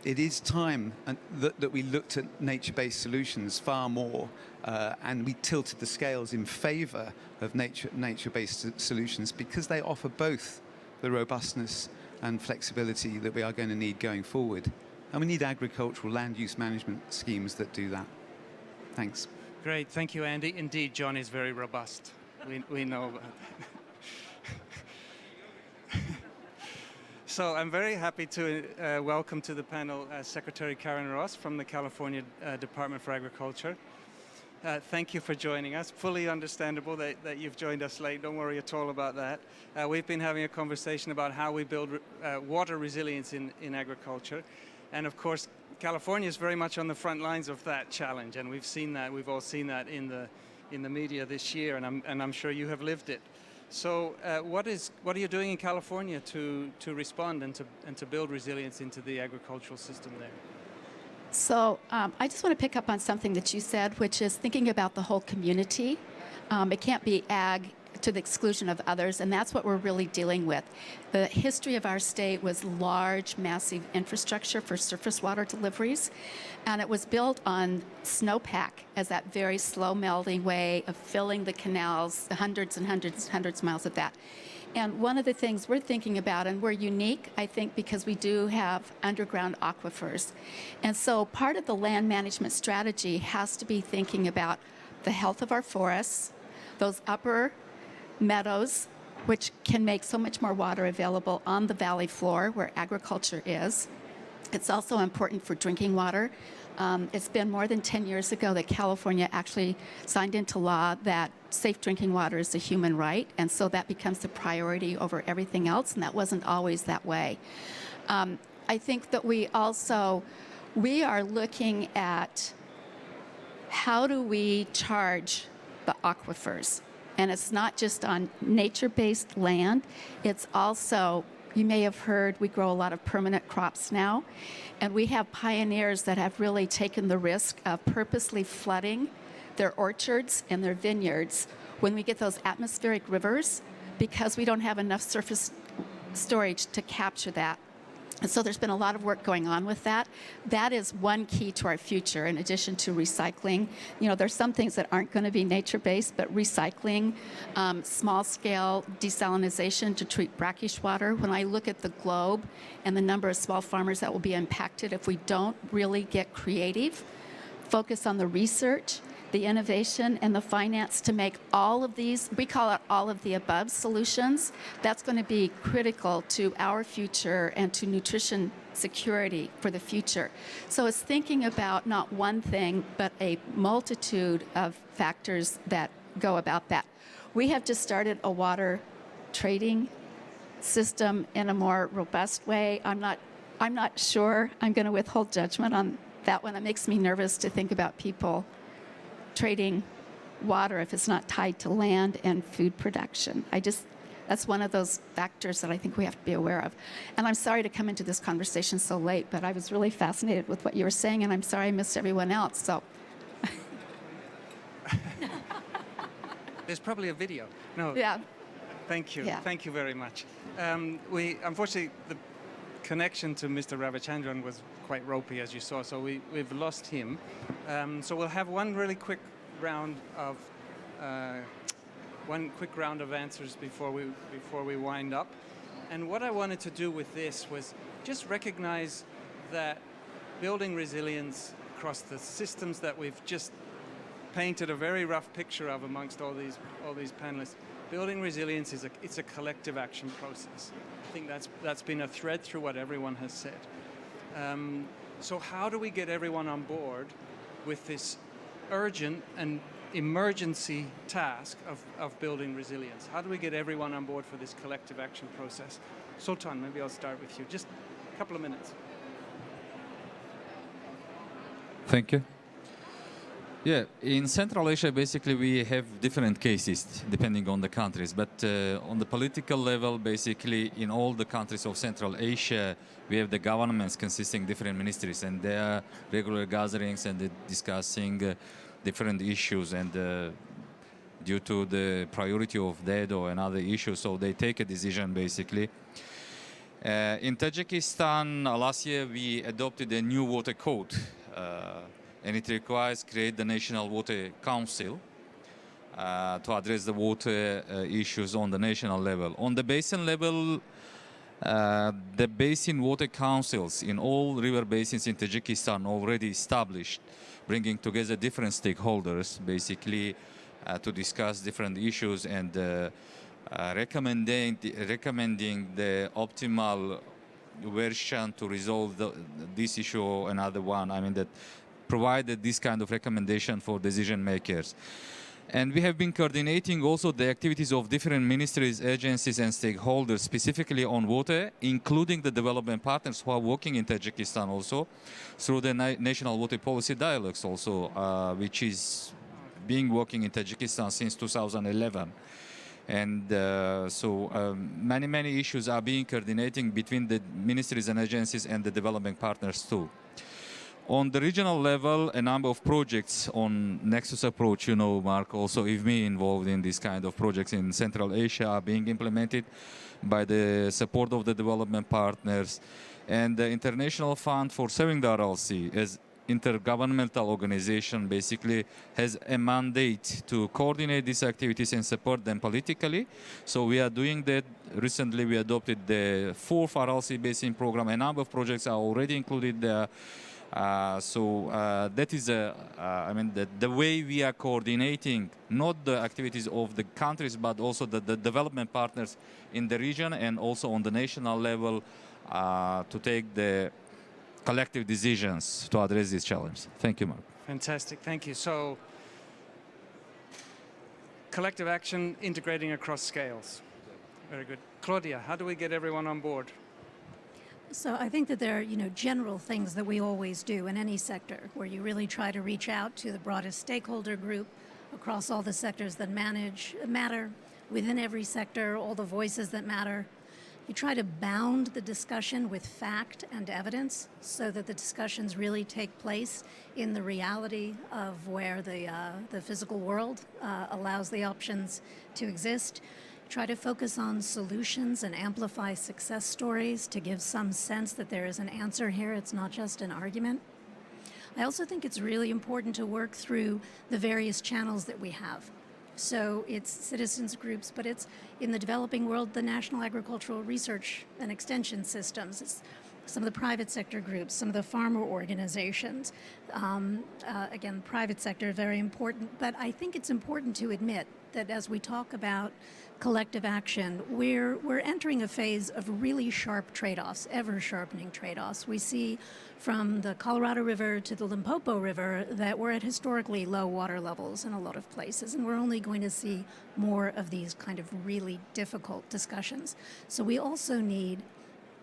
It is time that we looked at nature-based solutions far more, and we tilted the scales in favor of nature-based solutions, because they offer both the robustness and flexibility that we are going to need going forward. And we need agricultural land use management schemes that do that. Thanks. Great, thank you, Andy. Indeed, John is very robust. We know about that. So I'm very happy to welcome to the panel Secretary Karen Ross from the California Department for Agriculture. Thank you for joining us. Fully understandable that you've joined us late. Don't worry at all about that. We've been having a conversation about how we build water resilience in agriculture. And of course, California is very much on the front lines of that challenge, and we've seen that. We've all seen that in the media this year, and I'm sure you have lived it. So, what are you doing in California to respond and to build resilience into the agricultural system there? So, I just want to pick up on something that you said, which is thinking about the whole community. It can't be ag to the exclusion of others, and that's what we're really dealing with. The history of our state was large, massive infrastructure for surface water deliveries, and it was built on snowpack as that very slow melting way of filling the canals, hundreds and hundreds and hundreds of miles of that. And one of the things we're thinking about, and we're unique, I think, because we do have underground aquifers. And so part of the land management strategy has to be thinking about the health of our forests, those upper meadows, which can make so much more water available on the valley floor where agriculture is. It's also important for drinking water. It's been more than 10 years ago that California actually signed into law that safe drinking water is a human right, and so that becomes the priority over everything else, and that wasn't always that way. I think that we are looking at how do we charge the aquifers? And it's not just on nature-based land, it's also, you may have heard, we grow a lot of permanent crops now, and we have pioneers that have really taken the risk of purposely flooding their orchards and their vineyards when we get those atmospheric rivers, because we don't have enough surface storage to capture that. And so there's been a lot of work going on with that. That is one key to our future, in addition to recycling. You know, there's some things that aren't going to be nature-based, but recycling, small-scale desalination to treat brackish water. When I look at the globe and the number of small farmers that will be impacted if we don't really get creative, focus on the research, the innovation, and the finance to make all of these, we call it all of the above solutions. That's going to be critical to our future and to nutrition security for the future. So it's thinking about not one thing, but a multitude of factors that go about that. We have just started a water trading system in a more robust way. I'm not sure. I'm going to withhold judgment on that one. It makes me nervous to think about people trading water if it's not tied to land and food production. That's one of those factors that I think we have to be aware of. And I'm sorry to come into this conversation so late, but I was really fascinated with what you were saying, and I'm sorry I missed everyone else. So There's probably a video. No. yeah. Thank you. Yeah. Thank you very much. Unfortunately, the connection to Mr. Ravichandran was quite ropey, as you saw, so we've lost him. So we'll have one really quick round of answers before we wind up. And what I wanted to do with this was just recognize that building resilience across the systems that we've just painted a very rough picture of amongst all these panelists. Building resilience it's a collective action process. I think that's been a thread through what everyone has said. So how do we get everyone on board with this urgent and emergency task of building resilience? How do we get everyone on board for this collective action process? Sultan, maybe I'll start with you. Just a couple of minutes. Thank you. Yeah, in Central Asia, basically, we have different cases depending on the countries. But on the political level, basically, in all the countries of Central Asia, we have the governments consisting different ministries, and there are regular gatherings and discussing different issues. And due to the priority of that or another issue, so they take a decision, basically. In Tajikistan, last year, we adopted a new water code. And it requires create the National Water Council to address the water issues on the national level. On the basin level, the basin water councils in all river basins in Tajikistan already established, bringing together different stakeholders, basically to discuss different issues and recommending the optimal version to resolve this issue or another one. I mean, that provided this kind of recommendation for decision makers. And we have been coordinating also the activities of different ministries, agencies, and stakeholders, specifically on water, including the development partners who are working in Tajikistan also, through the National Water Policy Dialogues also, which is being working in Tajikistan since 2011. And many issues are being coordinating between the ministries and agencies and the development partners too. On the regional level, a number of projects on Nexus approach, you know, Mark, also IFME involved in this kind of projects in Central Asia are being implemented by the support of the development partners. And the International Fund for Saving the RLC as intergovernmental organization basically has a mandate to coordinate these activities and support them politically. So we are doing that. Recently we adopted the 4th RLC Basin program. A number of projects are already included there. That is the way we are coordinating not the activities of the countries but also the development partners in the region and also on the national level to take the collective decisions to address this challenge. Thank you, Mark. Fantastic, thank you. So, collective action integrating across scales. Very good. Claudia, how do we get everyone on board? So I think that there are, general things that we always do in any sector, where you really try to reach out to the broadest stakeholder group across all the sectors that matter within every sector, all the voices that matter. You try to bound the discussion with fact and evidence so that the discussions really take place in the reality of where the physical world allows the options to exist. Try to focus on solutions and amplify success stories to give some sense that there is an answer here. It's not just an argument. I also think it's really important to work through the various channels that we have. So it's citizens groups, but it's in the developing world, the National Agricultural Research and Extension Systems. It's some of the private sector groups, some of the farmer organizations. Again, private sector, very important. But I think it's important to admit that as we talk about collective action, we're entering a phase of really sharp trade-offs, ever-sharpening trade-offs. We see from the Colorado River to the Limpopo River that we're at historically low water levels in a lot of places, and we're only going to see more of these kind of really difficult discussions. So we also need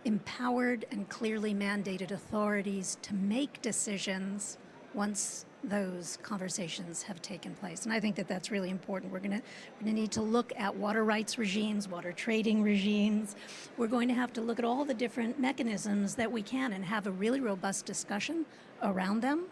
empowered and clearly mandated authorities to make decisions once those conversations have taken place. And I think that that's really important. We're going to need to look at water rights regimes, water trading regimes. We're going to have to look at all the different mechanisms that we can and have a really robust discussion around them,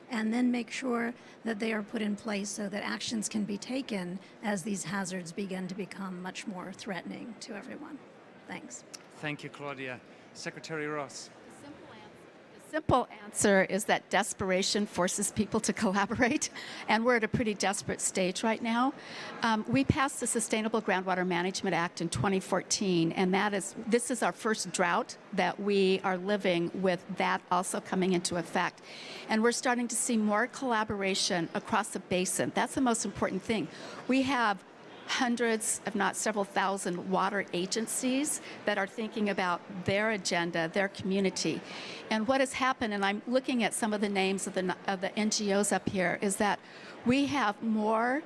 and then make sure that they are put in place so that actions can be taken as these hazards begin to become much more threatening to everyone. Thanks. Thank you, Claudia. Secretary Ross. The simple answer is that desperation forces people to collaborate, and we're at a pretty desperate stage right now. We passed the Sustainable Groundwater Management Act in 2014, and this is our first drought that we are living with that also coming into effect. And we're starting to see more collaboration across the basin. That's the most important thing. We have hundreds, if not several thousand, water agencies that are thinking about their agenda, their community. And what has happened, and I'm looking at some of the names of the NGOs up here, is that we have more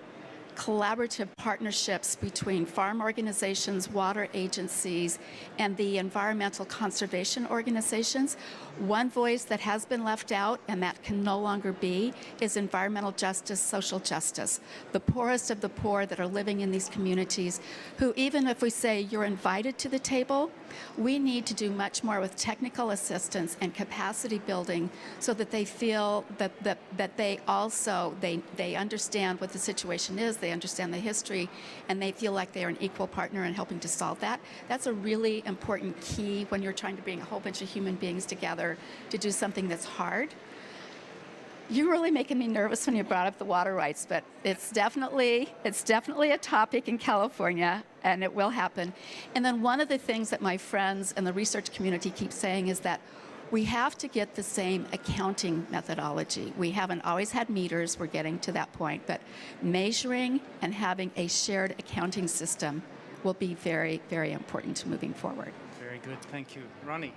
collaborative partnerships between farm organizations, water agencies, and the environmental conservation organizations. One voice that has been left out, and that can no longer be, is environmental justice, social justice. The poorest of the poor that are living in these communities, who even if we say you're invited to the table, we need to do much more with technical assistance and capacity building so that they feel that they also, they understand what the situation is, they understand the history, and they feel like they are an equal partner in helping to solve that. That's a really important key when you're trying to bring a whole bunch of human beings together to do something that's hard. You're really making me nervous when you brought up the water rights, but it's definitely a topic in California, and it will happen. And then one of the things that my friends and the research community keep saying is that we have to get the same accounting methodology. We haven't always had meters, we're getting to that point, but measuring and having a shared accounting system will be very, very important to moving forward. Very good, thank you. Ronnie.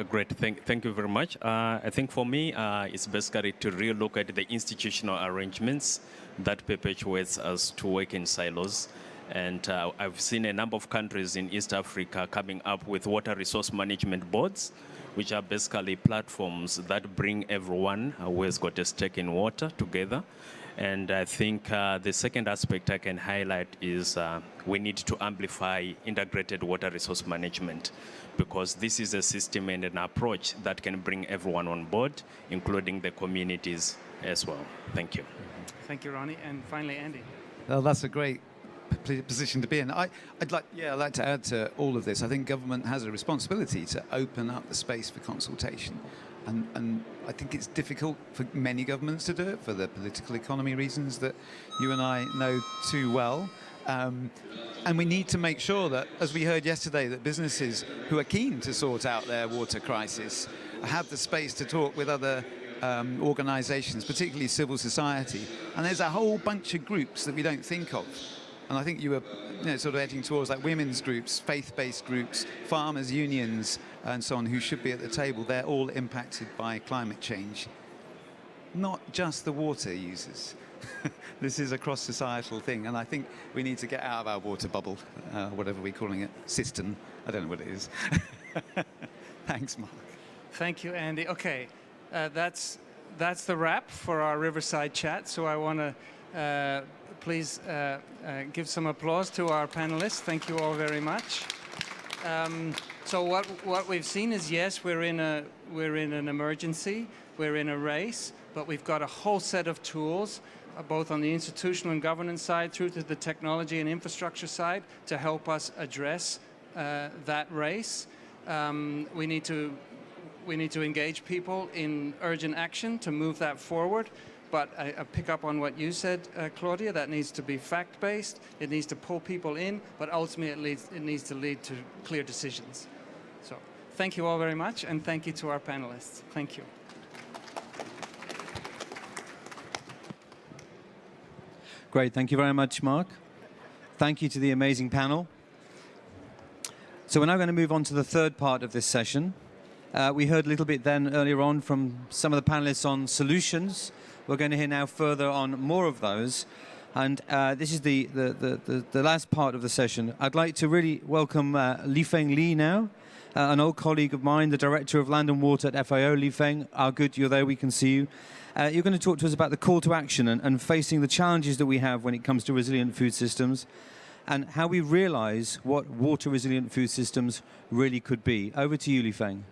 Great, thank you very much. I think for me, it's basically to really look at the institutional arrangements that perpetuates us to work in silos. And I've seen a number of countries in East Africa coming up with water resource management boards, which are basically platforms that bring everyone who has got a stake in water together. And I think the second aspect I can highlight is we need to amplify integrated water resource management, because this is a system and an approach that can bring everyone on board, including the communities as well. Thank you. Thank you, Ronnie. And finally, Andy. Well, that's a great position to be in. I'd like to add to all of this. I think government has a responsibility to open up the space for consultation. And I think it's difficult for many governments to do it for the political economy reasons that you and I know too well. And we need to make sure that, as we heard yesterday, that businesses who are keen to sort out their water crisis have the space to talk with other organisations, particularly civil society. And there's a whole bunch of groups that we don't think of. And I think you were sort of edging towards like women's groups, faith-based groups, farmers' unions, and so on, who should be at the table. They're all impacted by climate change. Not just the water users. This is a cross-societal thing, and I think we need to get out of our water bubble, whatever we're calling it, cistern. I don't know what it is. Thanks, Mark. Thank you, Andy. Okay, that's the wrap for our Riverside chat. So I want to please give some applause to our panelists. Thank you all very much. So what we've seen is, yes, we're in an emergency, we're in a race, but we've got a whole set of tools, both on the institutional and governance side, through to the technology and infrastructure side, to help us address that race. We need to engage people in urgent action to move that forward. But I pick up on what you said, Claudia, that needs to be fact-based, it needs to pull people in, but ultimately it needs to lead to clear decisions. So thank you all very much, and thank you to our panelists. Thank you. Great, thank you very much, Mark. Thank you to the amazing panel. So we're now going to move on to the third part of this session. We heard a little bit then earlier on from some of the panelists on solutions. We're going to hear now further on more of those. And this is the last part of the session. I'd like to really welcome Lifeng Li now, an old colleague of mine, the Director of Land and Water at FAO. Lifeng, good, you're there, we can see you. You're going to talk to us about the call to action and facing the challenges that we have when it comes to resilient food systems, and how we realize what water resilient food systems really could be. Over to you, Lifeng.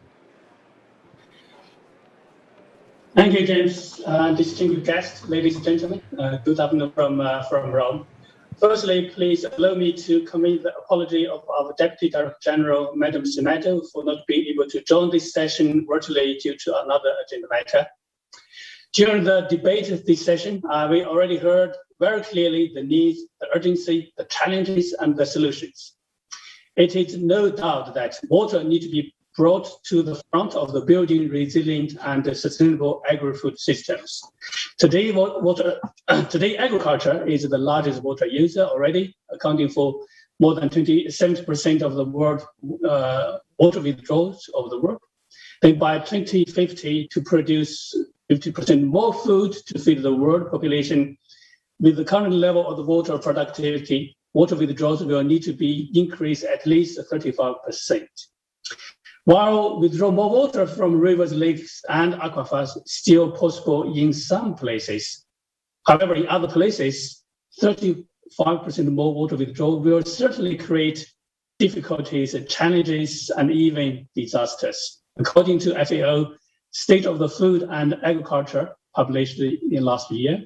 Thank you, James. Distinguished guests, ladies and gentlemen, good afternoon from Rome. Firstly, please allow me to commit the apology of our Deputy Director General, Madam Simato, for not being able to join this session virtually due to another agenda matter. During the debate of this session, we already heard very clearly the needs, the urgency, the challenges, and the solutions. It is no doubt that water needs to be brought to the front of the building resilient and sustainable agri-food systems. Today, agriculture is the largest water user already, accounting for more than 70% of the world water withdrawals of the world. Then by 2050, to produce 50% more food to feed the world population, with the current level of the water productivity, water withdrawals will need to be increased at least 35%. While withdraw more water from rivers, lakes, and aquifers is still possible in some places. However, in other places, 35% more water withdrawal will certainly create difficulties, challenges, and even disasters. According to FAO, State of the Food and Agriculture, published in last year,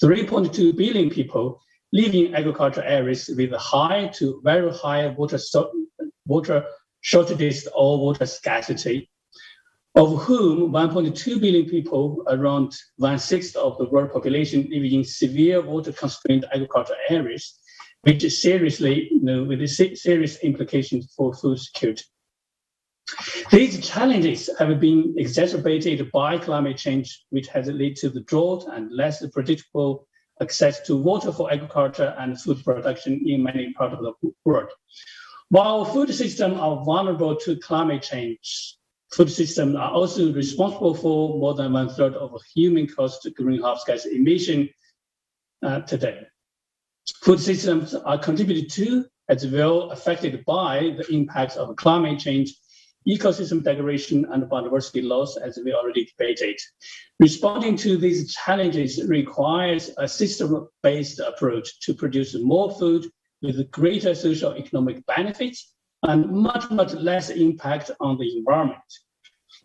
3.2 billion people live in agricultural areas with high to very high water shortages or water scarcity, of whom 1.2 billion people, around 1/6 of the world population, live in severe water-constrained agricultural areas, which is with serious implications for food security. These challenges have been exacerbated by climate change, which has led to the drought and less predictable access to water for agriculture and food production in many parts of the world. While food systems are vulnerable to climate change, food systems are also responsible for more than 1/3 of human-caused greenhouse gas emission today. Food systems are contributed to as well affected by the impacts of climate change, ecosystem degradation, and biodiversity loss, as we already debated. Responding to these challenges requires a system-based approach to produce more food with greater social economic benefits and much, much less impact on the environment.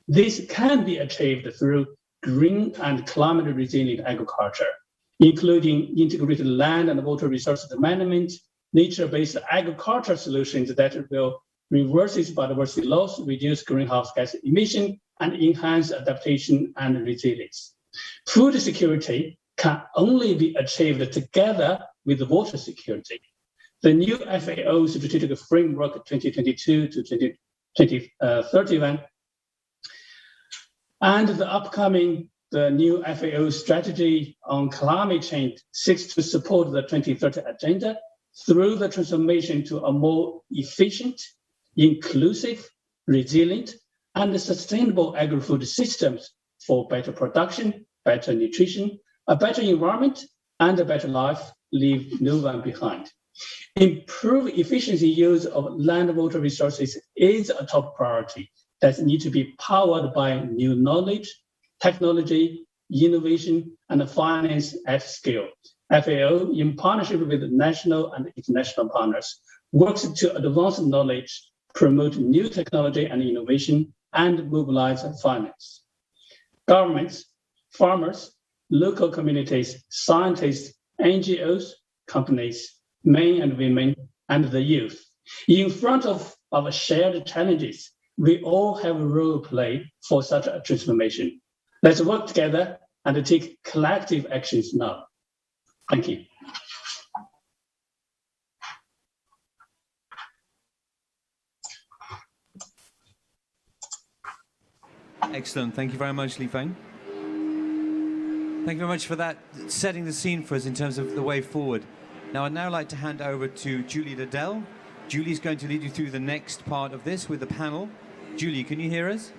This can be achieved through green and climate resilient agriculture, including integrated land and water resource management, nature-based agriculture solutions that will reverse biodiversity loss, reduce greenhouse gas emission, and enhance adaptation and resilience. Food security can only be achieved together with water security. The new FAO Strategic Framework 2022 to 2031 and the new FAO strategy on climate change seeks to support the 2030 agenda through the transformation to a more efficient, inclusive, resilient, and sustainable agri-food systems for better production, better nutrition, a better environment, and a better life, leave no one behind. Improve efficiency use of land and water resources is a top priority that needs to be powered by new knowledge, technology, innovation, and finance at scale. FAO, in partnership with national and international partners, works to advance knowledge, promote new technology and innovation, and mobilize finance. Governments, farmers, local communities, scientists, NGOs, companies, men and women, and the youth. In front of our shared challenges, we all have a role to play for such a transformation. Let's work together and take collective actions now. Thank you. Excellent. Thank you very much, Li Feng. Thank you very much for that, setting the scene for us in terms of the way forward. Now, I'd now like to hand over to Julie Liddell. Julie's going to lead you through the next part of this with the panel. Julie, can you hear us?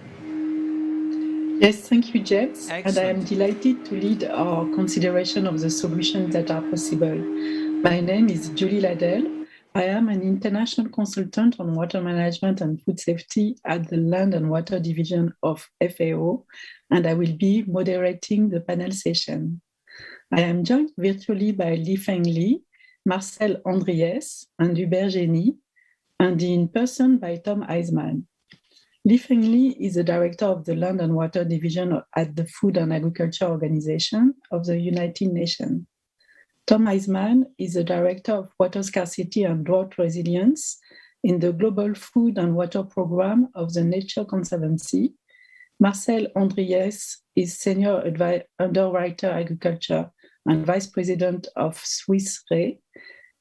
Yes, thank you, James. Excellent. And I am delighted to lead our consideration of the solutions that are possible. My name is Julie Liddell. I am an international consultant on water management and food safety at the Land and Water Division of FAO, and I will be moderating the panel session. I am joined virtually by Li Feng Li, Marcel Andries, and Hubert Génie, and in person by Tom Eisman. Li Feng Li is the director of the Land and Water Division at the Food and Agriculture Organization of the United Nations. Tom Eisman is the director of Water Scarcity and Drought Resilience in the Global Food and Water Program of the Nature Conservancy. Marcel Andries is Senior Underwriter Agriculture and Vice President of Swiss Re.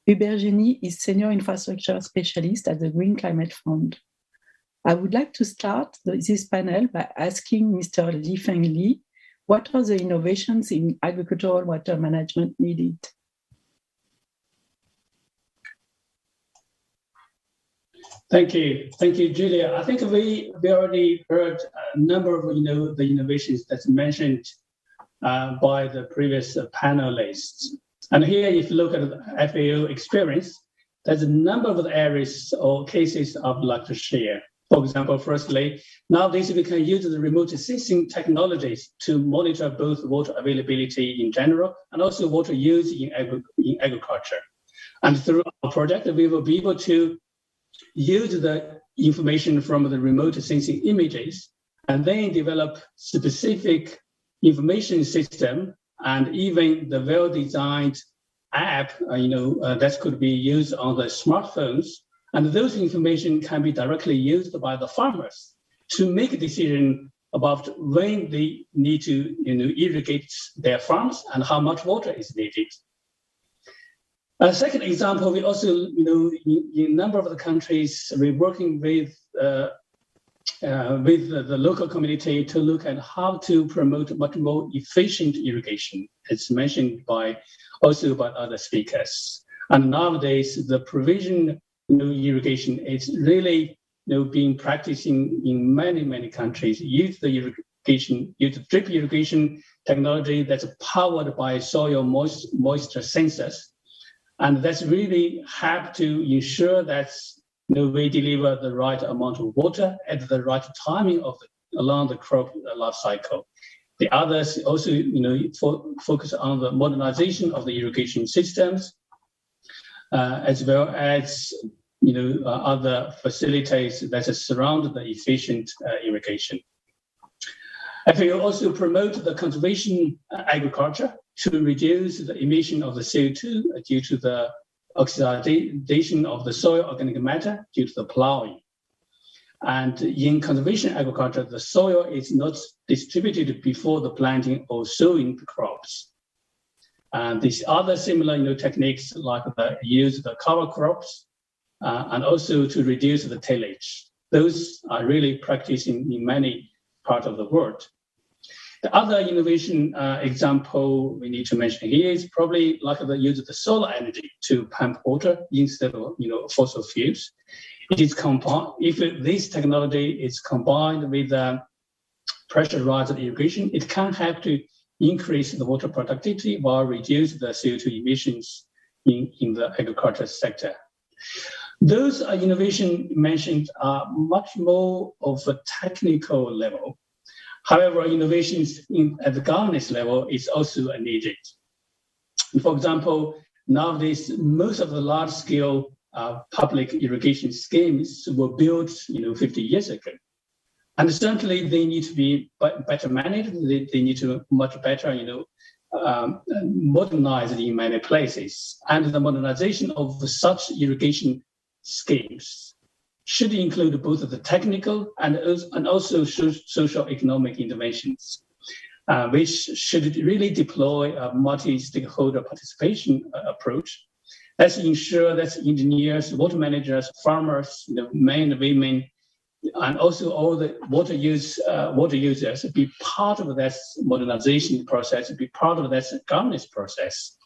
Hubert Génie is Senior Infrastructure Specialist at the Green Climate Fund. I would like to start this panel by asking Mr. Li Feng Li, what are the innovations in agricultural water management needed? Thank you, Julia. I think we already heard a number of the innovations that's mentioned by the previous panelists. And here, if you look at the FAO experience, there's a number of areas or cases I would like to share. For example, firstly, nowadays we can use the remote sensing technologies to monitor both water availability in general and also water use in agriculture. And through our project, we will be able to use the information from the remote sensing images and then develop specific information system and even the well-designed app, that could be used on the smartphones. And those information can be directly used by the farmers to make a decision about when they need to irrigate their farms and how much water is needed. A second example, we also, in a number of the countries, we're working with the local community to look at how to promote much more efficient irrigation. It's mentioned also by other speakers. And nowadays, the provision irrigation is really being practiced in many countries. Use drip irrigation technology that's powered by soil moisture sensors. And that's really help to ensure that we deliver the right amount of water at the right timing along the crop life cycle. The others also, focus on the modernization of the irrigation systems, as well as, other facilities that surround the efficient irrigation. FAO also promote the conservation agriculture to reduce the emission of the CO2 due to the oxidation of the soil organic matter due to the plowing. And in conservation agriculture, the soil is not distributed before the planting or sowing the crops. And these other similar techniques like use the cover crops and also to reduce the tillage. Those are really practiced in many parts of the world. The other innovation example we need to mention here is probably like the use of the solar energy to pump water instead of fossil fuels. It is if this technology is combined with pressurized irrigation, it can help to increase the water productivity while reduce the CO2 emissions in the agriculture sector. Those innovations mentioned are much more of a technical level. However, innovations at the governance level is also needed. For example, nowadays, most of the large-scale public irrigation schemes were built 50 years ago. And certainly they need to be better managed. They need to much better modernized in many places. And the modernization of such irrigation schemes should include both the technical and also social economic interventions, which should really deploy a multi-stakeholder participation approach. Let's ensure that engineers, water managers, farmers, men and women, and also all the water users be part of that modernization process, be part of that governance process.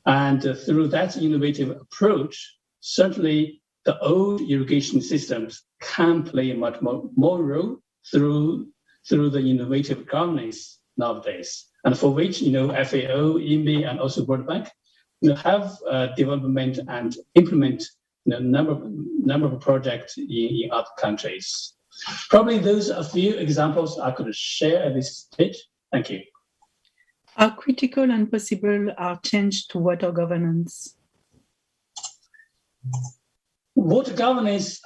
And through that innovative approach, certainly the old irrigation systems can play a much more role through the innovative governance nowadays, and for which FAO, IMI, and also World Bank have development and implement number of projects in other countries. Probably those are a few examples I could share at this stage. Thank you. How critical and possible are changes to water governance? Water governance,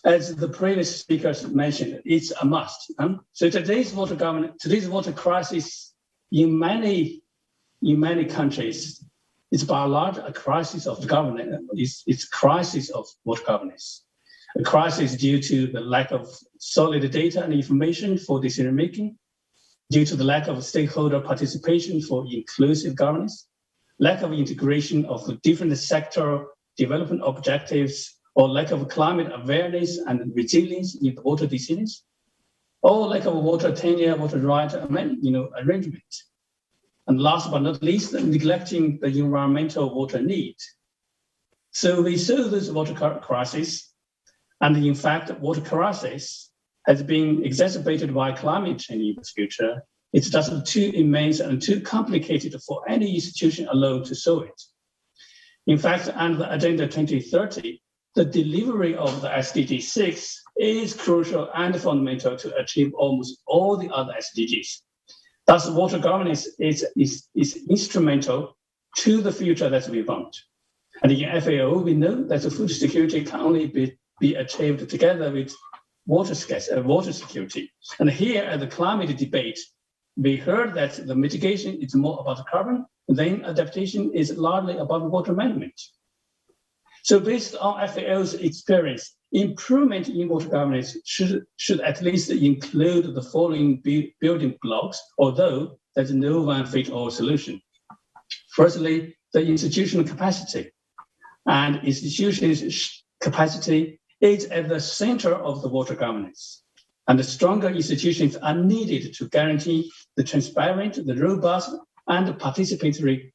as the previous speakers mentioned, it's a must. So today's water crisis in many countries is by and large a crisis of governance. It's crisis of water governance. A crisis due to the lack of solid data and information for decision making, due to the lack of stakeholder participation for inclusive governance, lack of integration of the different sector development objectives, or lack of climate awareness and resilience in the water decisions, or lack of water tenure, water right arrangement. And last but not least, neglecting the environmental water need. So we saw this water crisis, and in fact, water crisis has been exacerbated by climate change in the future. It's just too immense and too complicated for any institution alone to solve it. In fact, under the Agenda 2030, the delivery of the SDG 6 is crucial and fundamental to achieve almost all the other SDGs. Thus, water governance is instrumental to the future that we want. And in FAO, we know that the food security can only be achieved together with water security. And here at the climate debate, we heard that the mitigation is more about carbon, then adaptation is largely about water management. So based on FAO's experience, improvement in water governance should at least include the following building blocks, although there's no one-fit-all solution. Firstly, the institutional capacity. And institutions' capacity is at the center of the water governance. And the stronger institutions are needed to guarantee the transparent, the robust, and participatory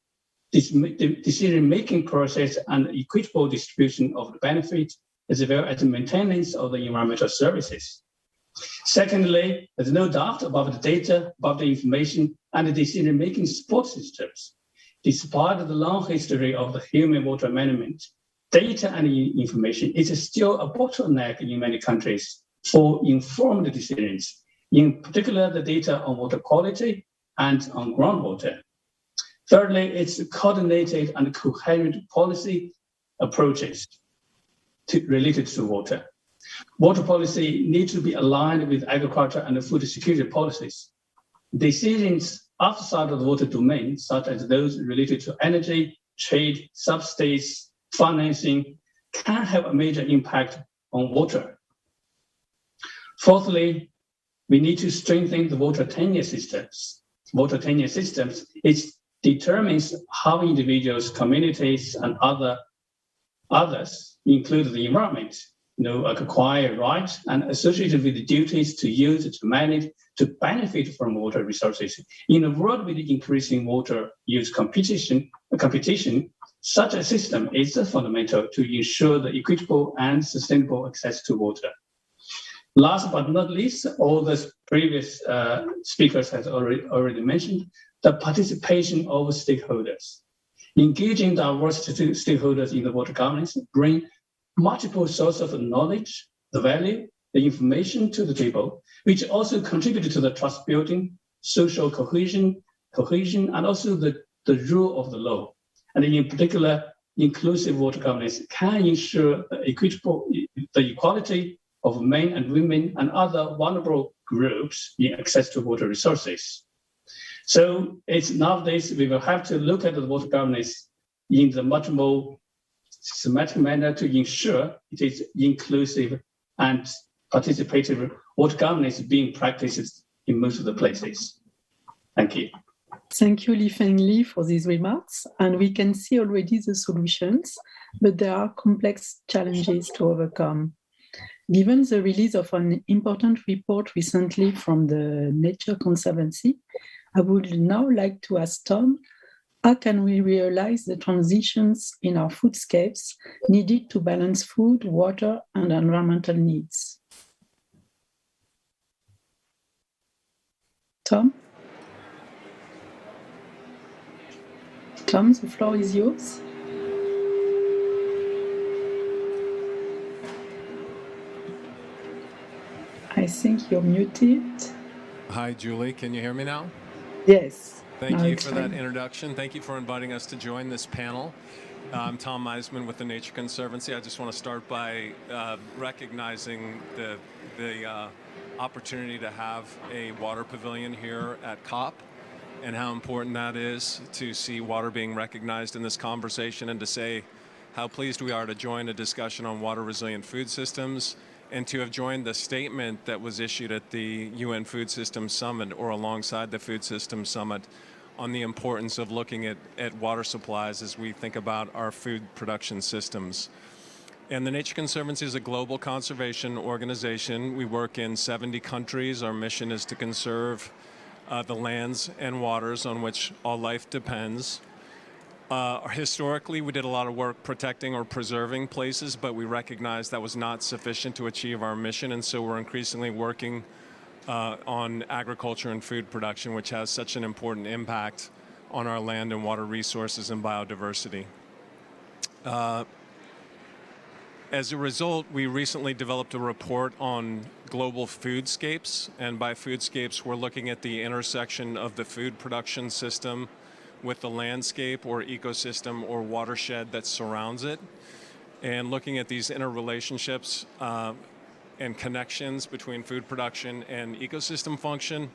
decision-making process and equitable distribution of the benefit, as well as the maintenance of the environmental services. Secondly, there's no doubt about the data, about the information, and the decision-making support systems. Despite the long history of the human water management, data and information is still a bottleneck in many countries for informed decisions, in particular the data on water quality and on groundwater. Thirdly, it's coordinated and coherent policy approaches related to water. Water policy needs to be aligned with agriculture and food security policies. Decisions outside of the water domain, such as those related to energy, trade, subsidies, financing, can have a major impact on water. Fourthly, we need to strengthen the water tenure systems. Water tenure systems, it determines how individuals, communities, and others, include the environment, acquire rights and associated with the duties to use, to manage, to benefit from water resources. In a world with increasing water use competition, such a system is fundamental to ensure the equitable and sustainable access to water. Last but not least, all the previous speakers have already mentioned, the participation of stakeholders. Engaging diverse stakeholders in the water governance bring multiple sources of knowledge, the value, the information to the table, which also contributed to the trust building, social cohesion, and also the rule of the law. And in particular, inclusive water governance can ensure the equality of men and women and other vulnerable groups in access to water resources. So it's nowadays we will have to look at the water governance in the much more systematic manner to ensure it is inclusive and participative water governance being practiced in most of the places. Thank you. Thank you, Li Fengli, for these remarks. And we can see already the solutions, but there are complex challenges to overcome. Given the release of an important report recently from the Nature Conservancy, I would now like to ask Tom, how can we realize the transitions in our foodscapes needed to balance food, water, and environmental needs? Tom? Tom, the floor is yours. I think you're muted. Hi, Julie. Can you hear me now? Yes. Thank you for that introduction. Thank you for inviting us to join this panel. I'm Tom Meisman with the Nature Conservancy. I just want to start by recognizing the opportunity to have a water pavilion here at COP and how important that is to see water being recognized in this conversation, and to say how pleased we are to join a discussion on water resilient food systems, and to have joined the statement that was issued at the UN Food Systems Summit, or alongside the Food Systems Summit, on the importance of looking at water supplies as we think about our food production systems. And the Nature Conservancy is a global conservation organization. We work in 70 countries. Our mission is to conserve the lands and waters on which all life depends. Historically, we did a lot of work protecting or preserving places, but we recognized that was not sufficient to achieve our mission, and so we're increasingly working on agriculture and food production, which has such an important impact on our land and water resources and biodiversity. As a result, we recently developed a report on global foodscapes, and by foodscapes, we're looking at the intersection of the food production system with the landscape or ecosystem or watershed that surrounds it, and looking at these interrelationships and connections between food production and ecosystem function,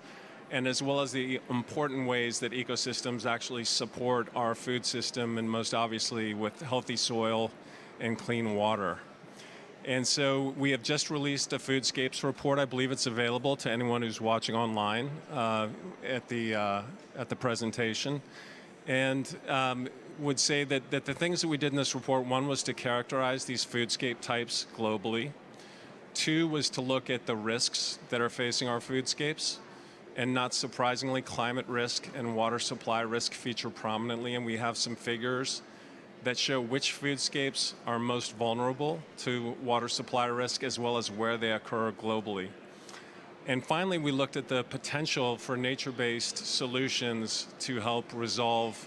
and as well as the important ways that ecosystems actually support our food system, and most obviously with healthy soil and clean water. And so we have just released a Foodscapes report. I believe it's available to anyone who's watching online at the presentation. And would say that the things that we did in this report, one was to characterize these foodscape types globally. Two was to look at the risks that are facing our foodscapes. And not surprisingly, climate risk and water supply risk feature prominently. And we have some figures that show which foodscapes are most vulnerable to water supply risk, as well as where they occur globally. And finally, we looked at the potential for nature-based solutions to help resolve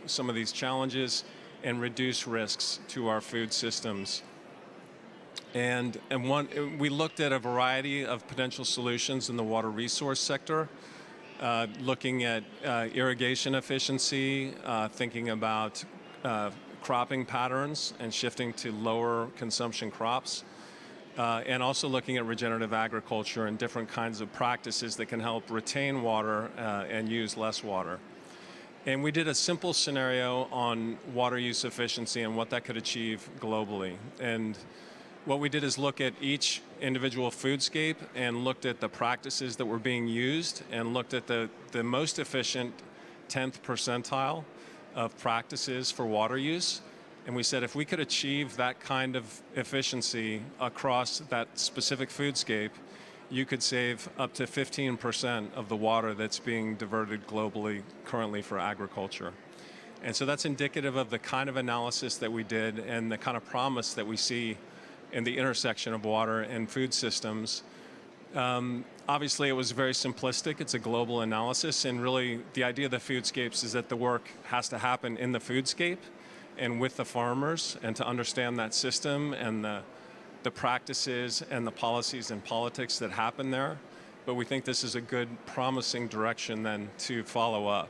some of these challenges and reduce risks to our food systems. And we looked at a variety of potential solutions in the water resource sector, looking at irrigation efficiency, thinking about cropping patterns and shifting to lower consumption crops, and also looking at regenerative agriculture and different kinds of practices that can help retain water and use less water. And we did a simple scenario on water use efficiency and what that could achieve globally. And what we did is look at each individual foodscape and looked at the practices that were being used and looked at the most efficient 10th percentile of practices for water use. And we said if we could achieve that kind of efficiency across that specific foodscape, you could save up to 15% of the water that's being diverted globally currently for agriculture. And so that's indicative of the kind of analysis that we did and the kind of promise that we see in the intersection of water and food systems. Obviously, it was very simplistic. It's a global analysis, and really the idea of the foodscapes is that the work has to happen in the foodscape and with the farmers, and to understand that system and the practices and the policies and politics that happen there. But we think this is a good, promising direction then to follow up.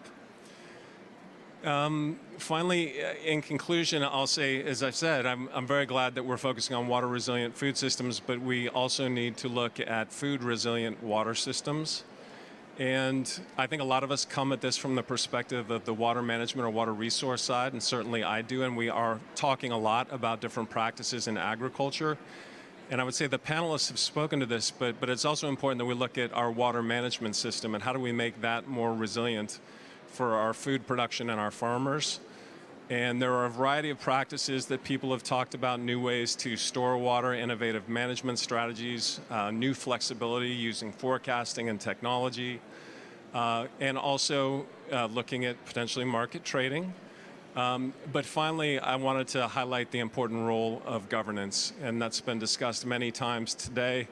Finally, in conclusion, I'll say, as I've said, I'm very glad that we're focusing on water resilient food systems, but we also need to look at food resilient water systems. And I think a lot of us come at this from the perspective of the water management or water resource side, and certainly I do, and we are talking a lot about different practices in agriculture. And I would say the panelists have spoken to this, but it's also important that we look at our water management system and how do we make that more resilient for our food production and our farmers. And there are a variety of practices that people have talked about, new ways to store water, innovative management strategies, new flexibility using forecasting and technology, and also looking at potentially market trading. But finally, I wanted to highlight the important role of governance, and that's been discussed many times today.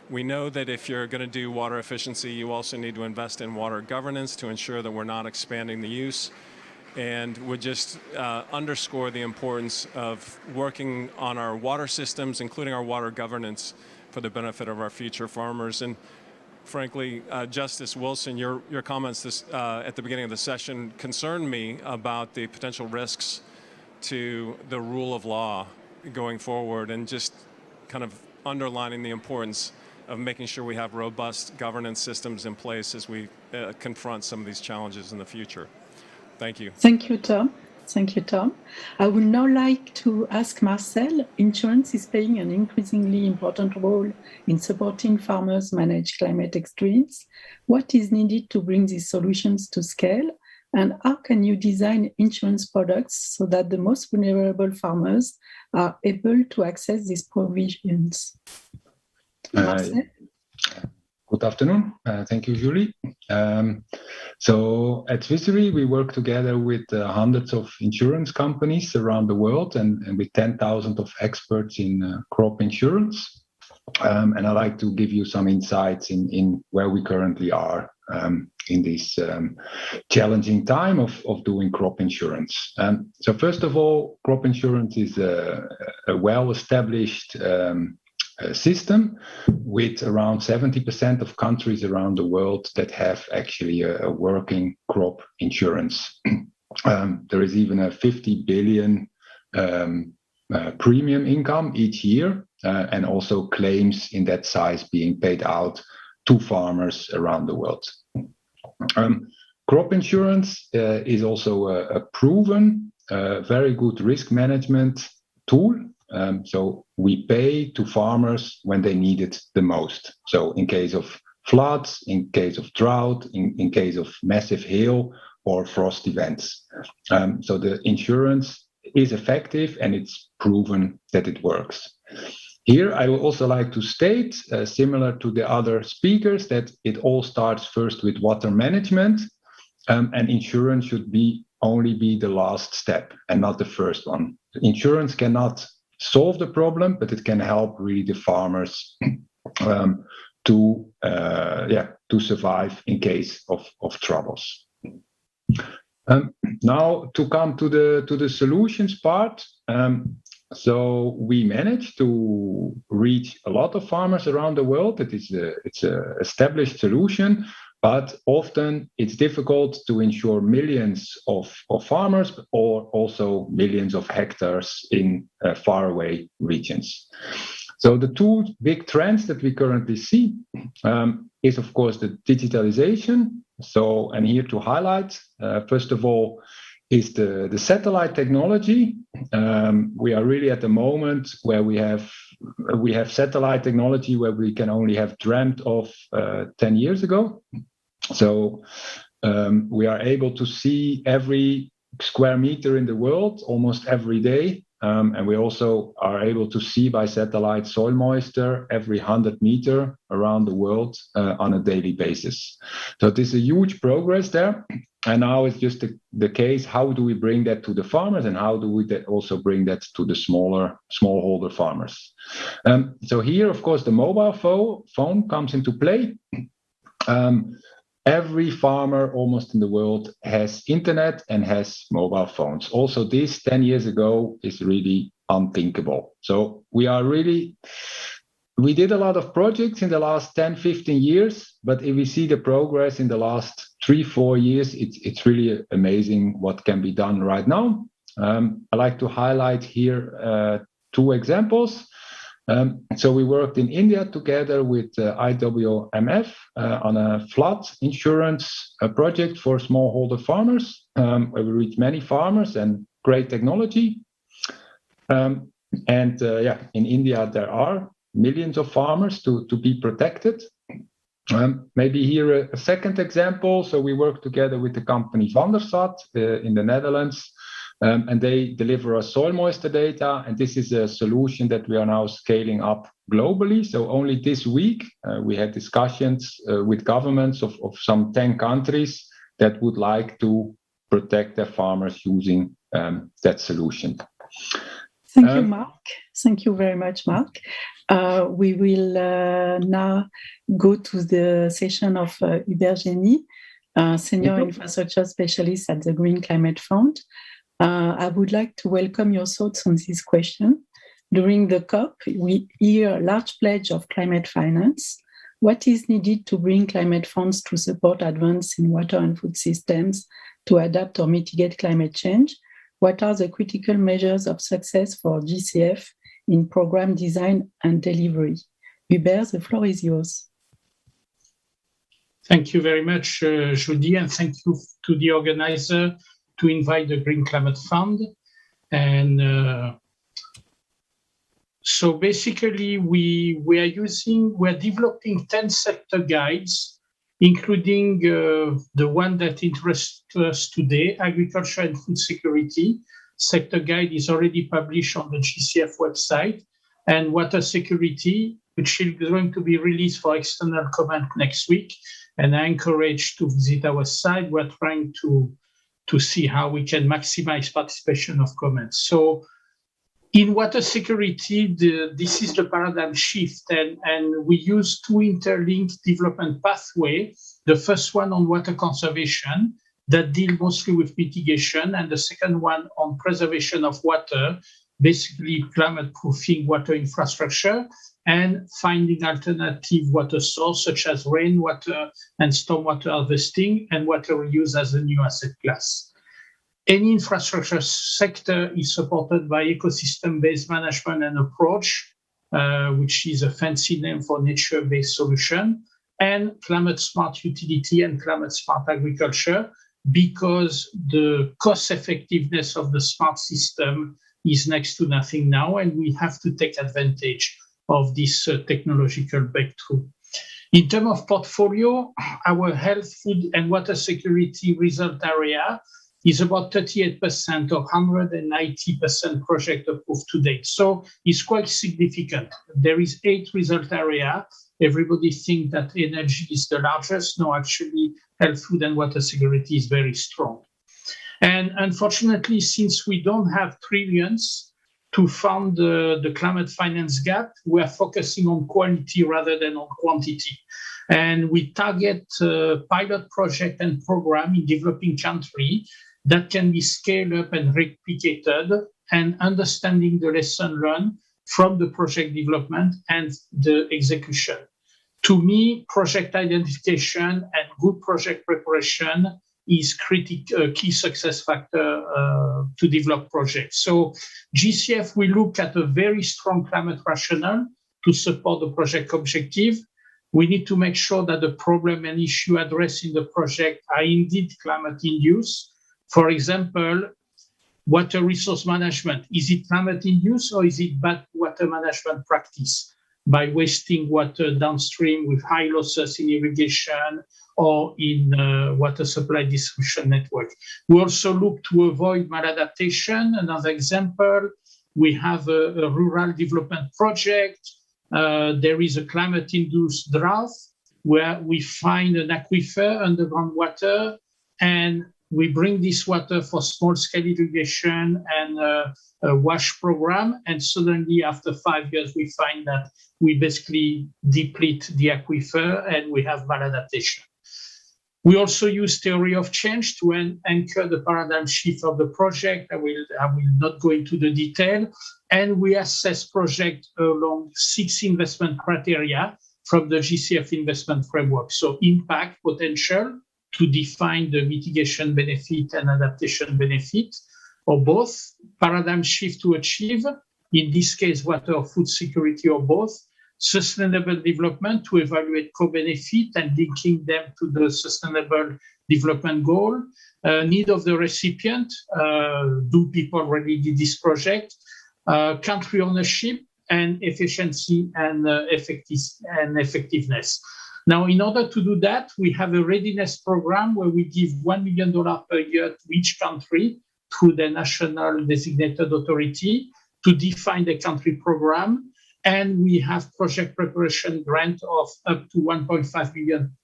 We know that if you're going to do water efficiency, you also need to invest in water governance to ensure that we're not expanding the use, and would just underscore the importance of working on our water systems, including our water governance, for the benefit of our future farmers. And frankly, Justice Wilson, your comments at the beginning of the session concerned me about the potential risks to the rule of law going forward, and just kind of underlining the importance of making sure we have robust governance systems in place as we confront some of these challenges in the future. Thank you. Thank you, Tom. Thank you, Tom. I would now like to ask Marcel. Insurance is playing an increasingly important role in supporting farmers manage climate extremes. What is needed to bring these solutions to scale? And how can you design insurance products so that the most vulnerable farmers are able to access these provisions? Marcel? Good afternoon. Thank you, Julie. So at Swissery, we work together with hundreds of insurance companies around the world and with 10,000 of experts in crop insurance. And I'd like to give you some insights in where we currently are in this challenging time of doing crop insurance. So first of all, crop insurance is a well-established system with around 70% of countries around the world that have actually a working crop insurance. There is even a 50 billion premium income each year, and also claims in that size being paid out to farmers around the world. Crop insurance is also a proven, very good risk management tool. So we pay to farmers when they need it the most. So in case of floods, in case of drought, in case of massive hail or frost events. So the insurance is effective and it's proven that it works. Here, I would also like to state, similar to the other speakers, that it all starts first with water management, and insurance should only be the last step and not the first one. Insurance cannot solve the problem, but it can help really the farmers to survive in case of troubles. Now to come to the solutions part. So we managed to reach a lot of farmers around the world. It's a established solution, but often it's difficult to ensure millions of farmers or also millions of hectares in faraway regions. So the two big trends that we currently see is, of course, the digitalization. So, and here to highlight, first of all, is the satellite technology. We are really at the moment where we have satellite technology where we can only have dreamt of 10 years ago. So we are able to see every square meter in the world almost every day. And we also are able to see by satellite soil moisture every 100 meters around the world on a daily basis. So this is a huge progress there. And now it's just the case, how do we bring that to the farmers and how do we also bring that to the smallholder farmers? So here, of course, the mobile phone comes into play. Every farmer almost in the world has internet and has mobile phones. Also, this 10 years ago is really unthinkable. So we did a lot of projects in the last 10, 15 years, but if we see the progress in the last 3-4 years, it's really amazing what can be done right now. I like to highlight here 2 examples. So we worked in India together with IWMF on a flood insurance project for smallholder farmers, where we reached many farmers and great technology. In India there are millions of farmers to be protected. Maybe here a second example. So we work together with the company Vandersat in the Netherlands. And they deliver us soil moisture data, and this is a solution that we are now scaling up globally. So only this week we had discussions with governments of some 10 countries that would like to protect their farmers using that solution. Thank you, Mark. Thank you very much, Mark. We will now go to the session of Hubert Génie, Senior Infrastructure Specialist at the Green Climate Fund. I would like to welcome your thoughts on this question. During the COP, we hear a large pledge of climate finance. What is needed to bring climate funds to support advance in water and food systems to adapt or mitigate climate change? What are the critical measures of success for GCF in program design and delivery? Hubert, the floor is yours. Thank you very much, Judy, and thank you to the organizer to invite the Green Climate Fund. And so basically we're developing 10 sector guides, including the one that interests us today, agriculture and food security. Sector guide is already published on the GCF website, and water security, which is going to be released for external comment next week. And I encourage to visit our site. We're trying to see how we can maximize participation of comments. So in water security, this is the paradigm shift, and we use 2 interlinked development pathways. The first one on water conservation that deal mostly with mitigation, and the second one on preservation of water, basically climate-proofing water infrastructure and finding alternative water source such as rainwater and stormwater harvesting and water reuse as a new asset class. Any infrastructure sector is supported by ecosystem-based management and approach, which is a fancy name for nature-based solution, and climate-smart utility and climate-smart agriculture, because the cost effectiveness of the smart system is next to nothing now, and we have to take advantage of this technological breakthrough. In terms of portfolio, our health, food, and water security result area is about 38% of 190% project approved to date. So it's quite significant. There is 8 result area. Everybody thinks that energy is the largest. No, actually, health, food, and water security is very strong. And unfortunately, since we don't have trillions to fund the climate finance gap, we are focusing on quality rather than on quantity. And we target pilot project and program in developing country that can be scaled up and replicated, and understanding the lesson learned from the project development and the execution. To me, project identification and good project preparation is key success factor to develop projects. So GCF, we look at a very strong climate rationale to support the project objective. We need to make sure that the problem and issue addressed in the project are indeed climate-induced. For example, water resource management. Is it climate-induced or is it bad water management practice by wasting water downstream with high losses in irrigation or in water supply distribution network? We also look to avoid maladaptation. Another example, we have a rural development project. There is a climate-induced drought where we find an aquifer, underground water, and we bring this water for small-scale irrigation and a wash program. And suddenly, after 5 years, we find that we basically deplete the aquifer and we have maladaptation. We also use theory of change to anchor the paradigm shift of the project. I will not go into the detail. And we assess project along 6 investment criteria from the GCF investment framework. So impact, potential, to define the mitigation benefit and adaptation benefit, or both. Paradigm shift to achieve, in this case, water or food security, or both. Sustainable development to evaluate co-benefit and linking them to the sustainable development goal. Need of the recipient, do people really need this project? Country ownership and efficiency and effectiveness. Now, in order to do that, we have a readiness program where we give $1 million per year to each country through the national designated authority to define the country program. And we have project preparation grant of up to 1.5 million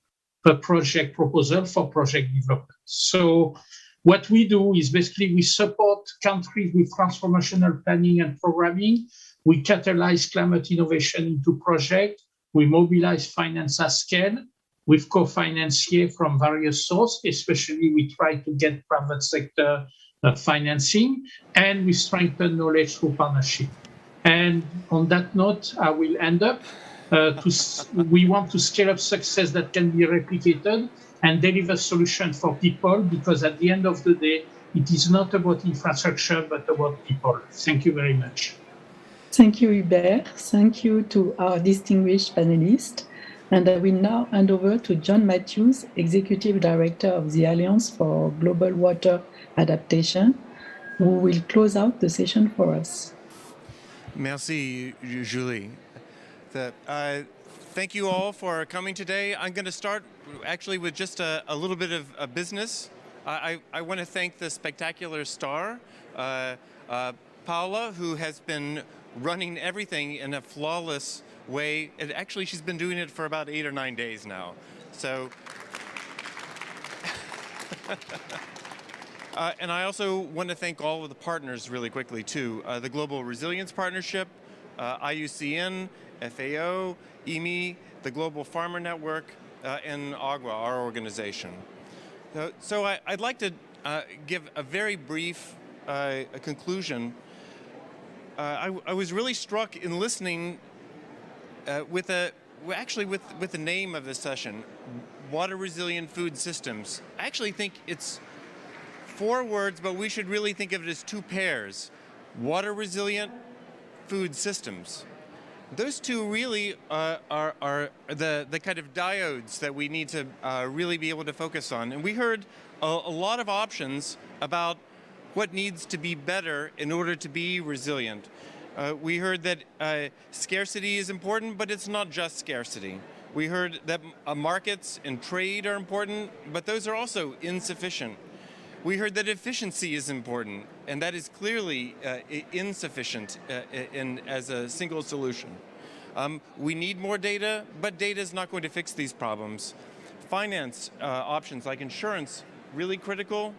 per project proposal for project development. So what we do is basically we support countries with transformational planning and programming. We catalyze climate innovation into projects. We mobilize finance at scale with co-financier from various sources, especially we try to get private sector financing, and we strengthen knowledge through partnership. And on that note, I will end up. We want to scale up success that can be replicated and deliver solutions for people, because at the end of the day, it is not about infrastructure, but about people. Thank you very much. Thank you, Hubert. Thank you to our distinguished panelists. And I will now hand over to John Matthews, Executive Director of the Alliance for Global Water Adaptation, who will close out the session for us. Merci, Julie. Thank you all for coming today. I'm going to start actually with just a little bit of a business. I want to thank the spectacular star, Paula, who has been running everything in a flawless way. And actually, she's been doing it for about 8 or 9 days now. So, and I also want to thank all of the partners really quickly, too. The Global Resilience Partnership, IUCN, FAO, EMI, the Global Farmer Network, and AGWA, our organization. So I'd like to give a very brief conclusion. I was really struck in listening with the name of the session, Water Resilient Food Systems. I actually think it's 4 words, but we should really think of it as 2 pairs. Water resilient food systems. Those 2 really are the kind of diodes that we need to really be able to focus on. And we heard a lot of options about what needs to be better in order to be resilient. We heard that scarcity is important, but it's not just scarcity. We heard that markets and trade are important, but those are also insufficient. We heard that efficiency is important, and that is clearly insufficient as a single solution. We need more data, but data is not going to fix these problems. Finance options like insurance, really critical,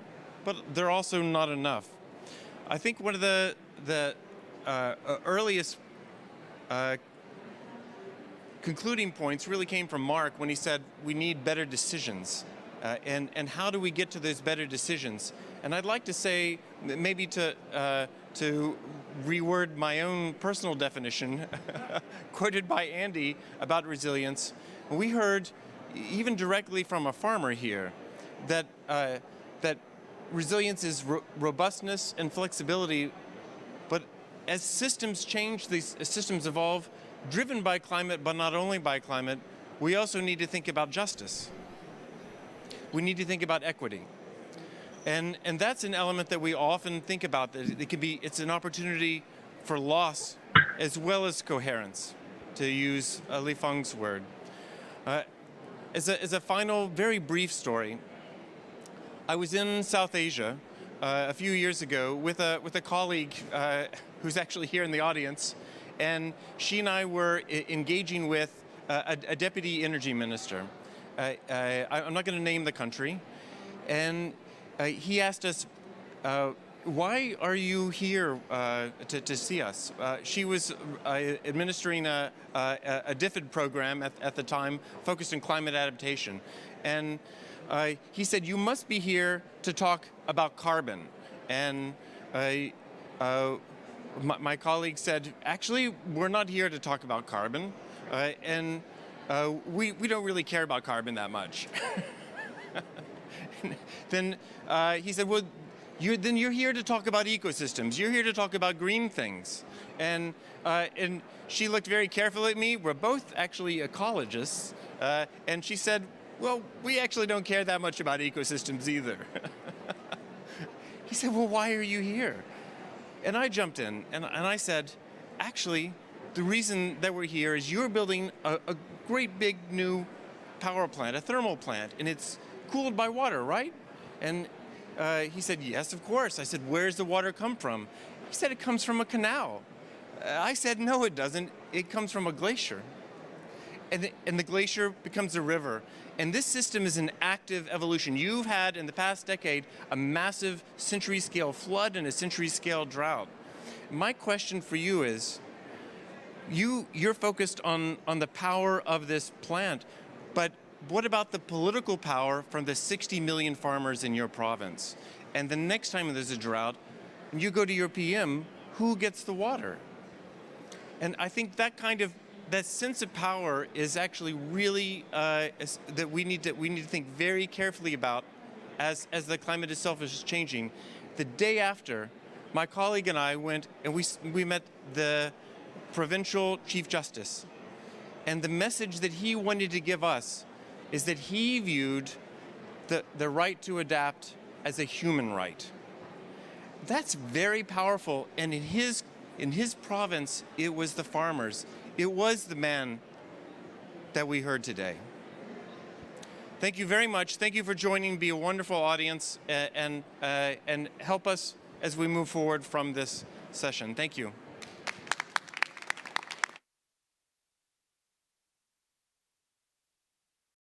but they're also not enough. I think one of the earliest concluding points really came from Mark when he said we need better decisions. And how do we get to those better decisions? And I'd like to say, maybe to reword my own personal definition, quoted by Andy about resilience, we heard even directly from a farmer here that that resilience is robustness and flexibility, but as systems change, these systems evolve, driven by climate, but not only by climate, we also need to think about justice. We need to think about equity. And that's an element that we often think about. That it's an opportunity for loss as well as coherence, to use Li Feng's word. As a final, very brief story, I was in South Asia a few years ago with a colleague who's actually here in the audience, and she and I were engaging with a deputy energy minister. I'm not going to name the country, and he asked us, why are you here to see us? She was administering a DFID program at the time focused on climate adaptation. And he said, you must be here to talk about carbon. And my colleague said, actually, we're not here to talk about carbon. And we don't really care about carbon that much. Then he said, well, you're here to talk about ecosystems. You're here to talk about green things. And she looked very carefully at me. We're both actually ecologists. And she said, well, we actually don't care that much about ecosystems either. He said, well, why are you here? And I jumped in and I said, actually, the reason that we're here is you're building a great big new power plant, a thermal plant, and it's cooled by water, right? And he said, yes, of course. I said, where's the water come from? He said, it comes from a canal. I said, no, it doesn't. It comes from a glacier. And the glacier becomes a river. And this system is an active evolution. You've had, in the past decade, a massive century-scale flood and a century-scale drought. My question for you is, you're focused on the power of this plant, but what about the political power from the 60 million farmers in your province? And the next time there's a drought, and you go to your PM, who gets the water? And I think that sense of power is actually really that we need to think very carefully about as the climate itself is changing. The day after, my colleague and I went and we met the provincial chief justice, and the message that he wanted to give us is that he viewed the right to adapt as a human right. That's very powerful, and in his province, it was the farmers. It was the man that we heard today. Thank you very much. Thank you for joining. Be a wonderful audience and help us as we move forward from this session. Thank you.